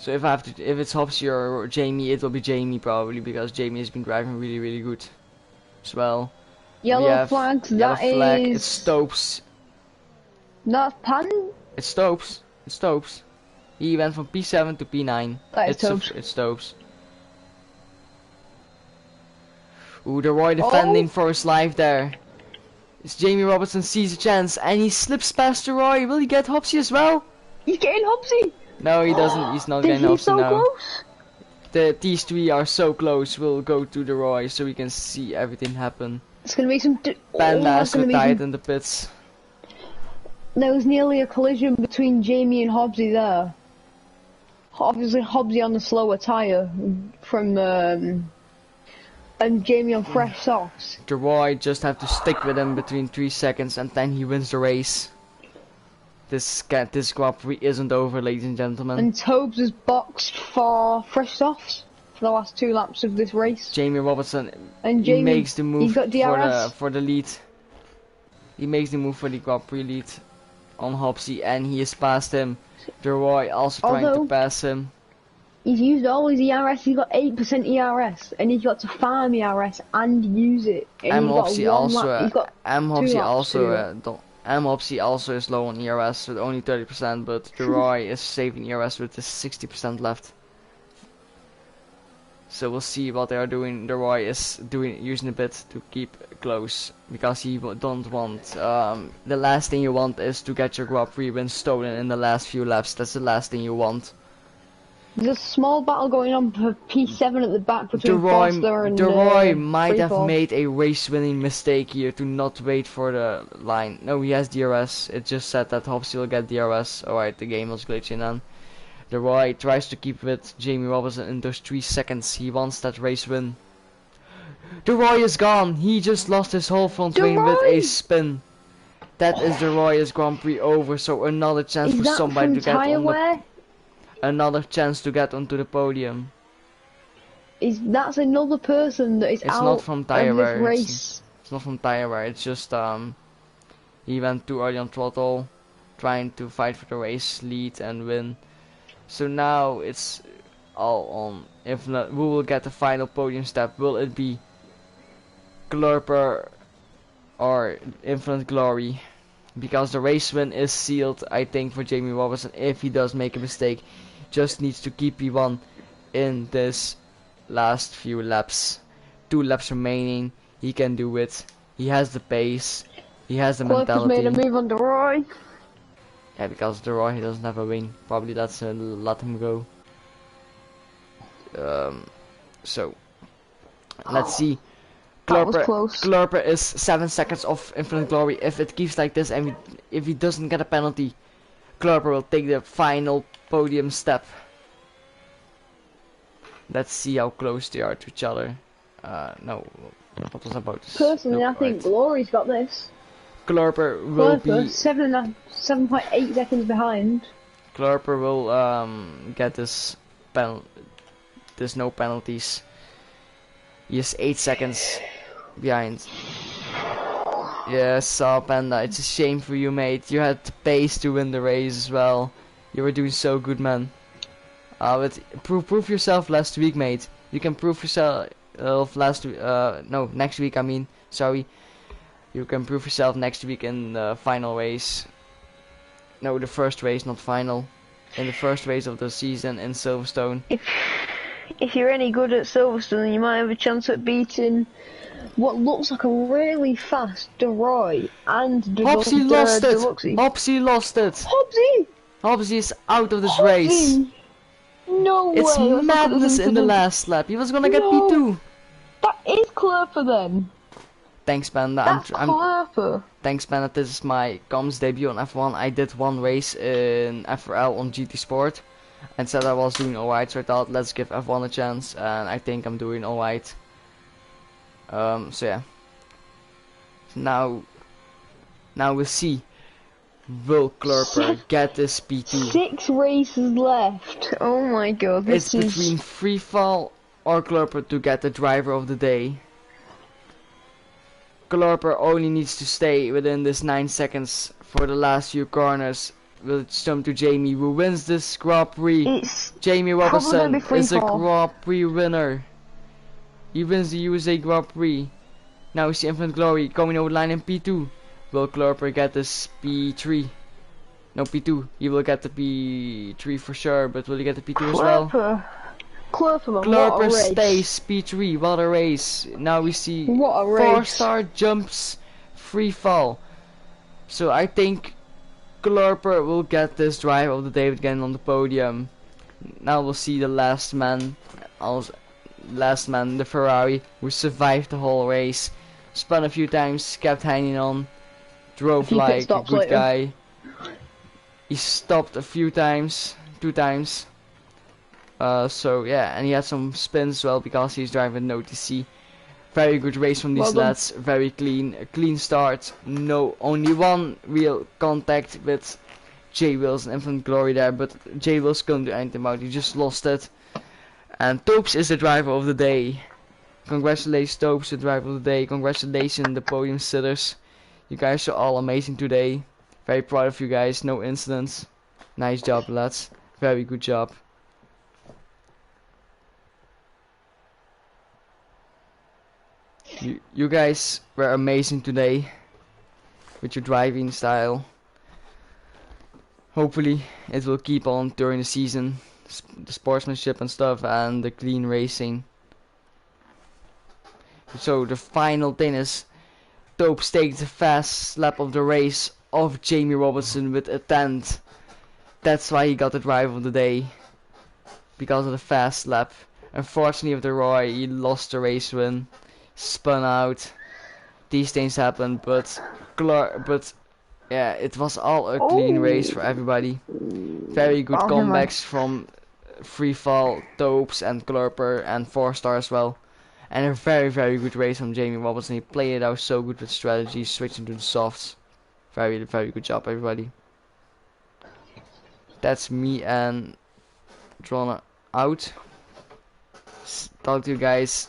Speaker 1: So if it's Hopsy or Jamie, it will be Jamie probably, because Jamie has been driving really good as well.
Speaker 2: Yellow flags.
Speaker 1: Yellow
Speaker 2: That
Speaker 1: flag.
Speaker 2: is.
Speaker 1: It's Stopes.
Speaker 2: Not Pan.
Speaker 1: It's Stopes. It's Stopes. He went from P7 to P9.
Speaker 2: That is Stopes.
Speaker 1: It's Stopes. Ooh, the Roy defending for his life there. It's Jamie Robertson sees a chance and he slips past the Roy. Will he get Hopsy as well?
Speaker 2: He's getting Hopsy.
Speaker 1: No, he doesn't. He's not getting Hopsy
Speaker 2: so
Speaker 1: now.
Speaker 2: Close?
Speaker 1: These three are so close. We'll go to the Roy so we can see everything happen.
Speaker 2: It's gonna be some.
Speaker 1: Panda is retired in the pits.
Speaker 2: There was nearly a collision between Jamie and Hobbsy there. Obviously, Hobbsy on the slower tyre from and Jamie on fresh softs.
Speaker 1: The Roy just have to stick with him between 3 seconds and then he wins the race. This Grand Prix isn't over, ladies and gentlemen.
Speaker 2: And Tobes is boxed for fresh softs for the last 2 laps of this race.
Speaker 1: Jamie Robertson
Speaker 2: and Jamie,
Speaker 1: makes the move
Speaker 2: he's got DRS.
Speaker 1: for the lead. He makes the move for the Grand Prix lead on Hopsy and he is past him. The Roy also trying to pass him.
Speaker 2: He's used all his ERS, he's got 8% ERS, and he's got to farm ERS and use it. And
Speaker 1: Hopsy also is low on ERS with only 30%, but the Roy is saving ERS with the 60% left. So we'll see what they are doing. The Roy is using a bit to keep close because he don't want. The last thing you want is to get your Grand Prix win stolen in the last few laps. That's the last thing you want.
Speaker 2: There's a small battle going on for P7 at the back between Foster and
Speaker 1: the Roy might have made a race-winning mistake here to not wait for the line. No, he has DRS. It just said that Hopsy will get DRS. Alright, the game was glitching then. The Roy tries to keep with Jamie Robertson in those 3 seconds. He wants that race win. The Roy is gone. He just lost his whole front wing with a spin. That is the Roy's Grand Prix over. So another chance for somebody to get on another chance to get onto the podium.
Speaker 2: That's another person that is out
Speaker 1: not from tire
Speaker 2: of this race.
Speaker 1: It's not from tire wear. It's just he went too early on throttle, trying to fight for the race lead and win. So now it's all on Infinite. Who will get the final podium step? Will it be Glurper or Infinite Glory? Because the race win is sealed, I think, for Jamie Robertson. If he does make a mistake, just needs to keep P1 in this last few laps. 2 laps remaining. He can do it. He has the pace. He has the mentality.
Speaker 2: Made a move on the Roy.
Speaker 1: Yeah, because the Roy, he doesn't have a wing. Probably that's let him go. So let's see. Glurper is 7 seconds off Infinite Glory. If it keeps like this and if he doesn't get a penalty, Glurper will take the final podium step. Let's see how close they are to each other. No, what was about this?
Speaker 2: Personally, I think Glory's got this.
Speaker 1: Glurper will be
Speaker 2: 7.8 seconds behind.
Speaker 1: Glurper will get this there's no penalties. He is 8 seconds behind. Yes, Panda, it's a shame for you, mate. You had the pace to win the race as well. You were doing so good, man. But prove yourself last week, mate. You can prove yourself next week. I mean, sorry. You can prove yourself next week in the final race. No, the first race, not final. In the first race of the season in Silverstone.
Speaker 2: If you're any good at Silverstone, you might have a chance at beating what looks like a really fast Roy and
Speaker 1: Hopsy lost it. Hopsy lost it. Hopsy is out of this race.
Speaker 2: No way.
Speaker 1: It's madness in the last lap. He was gonna get P2.
Speaker 2: That is Glurper then.
Speaker 1: Thanks, Panda.
Speaker 2: That's Glurper.
Speaker 1: Thanks, Panda. This is my comms debut on F1. I did one race in FRL on GT Sport and said I was doing alright, so I thought let's give F1 a chance, and I think I'm doing alright. So yeah. Now we'll see. Will Glurper get this P2?
Speaker 2: 6 races left. Oh my god,
Speaker 1: it's between Freefall or Glurper to get the driver of the day. Glurper only needs to stay within this 9 seconds for the last few corners. will jump to Jamie, who wins this Grand Prix.
Speaker 2: It's
Speaker 1: Jamie
Speaker 2: probably gonna
Speaker 1: Robertson
Speaker 2: be free
Speaker 1: is a
Speaker 2: fall.
Speaker 1: Grand Prix winner. He wins the USA Grand Prix. Now we see Infinite Glory coming over the line in P2. Will Klurper get this P3? No, P2. He will get the P3 for sure, but will he get the P2 as well?
Speaker 2: Klurper, what a
Speaker 1: Klurper
Speaker 2: race.
Speaker 1: stays P3. What a race. Now we see
Speaker 2: What a race.
Speaker 1: 4-star jumps, free fall. So I think Klurper will get this drive of the day again on the podium. Now we'll see the last man, the Ferrari, who survived the whole race. Spun a few times, kept hanging on, drove like a good guy. He stopped a few times, 2 times. So yeah, and he had some spins as well because he's driving no TC. Very good race from these lads, very clean, a clean start. No, only one real contact with J Wills and Infinite Glory there, but J Wills couldn't do anything about it, he just lost it. And Topes is the driver of the day. Congratulations Topes, the driver of the day. Congratulations the podium sitters. You guys are all amazing today. Very proud of you guys, no incidents. Nice job lads, very good job. You guys were amazing today with your driving style. Hopefully it will keep on during the season, the sportsmanship and stuff and the clean racing. So the final thing is Topes takes the fast lap of the race of Jamie Robertson with a 10th. That's why he got the drive of the day, because of the fast lap. Unfortunately with the Roy, he lost the race win. Spun out. These things happen, but yeah, it was all a clean race for everybody. Very good comebacks from free fall, Topes and Klurper and 4-star as well. And a very good race from Jamie Robertson. He played it out so good with strategy, switching to the softs. Very good job everybody. That's me and Drona out. Talk to you guys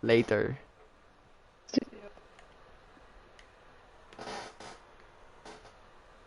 Speaker 1: later.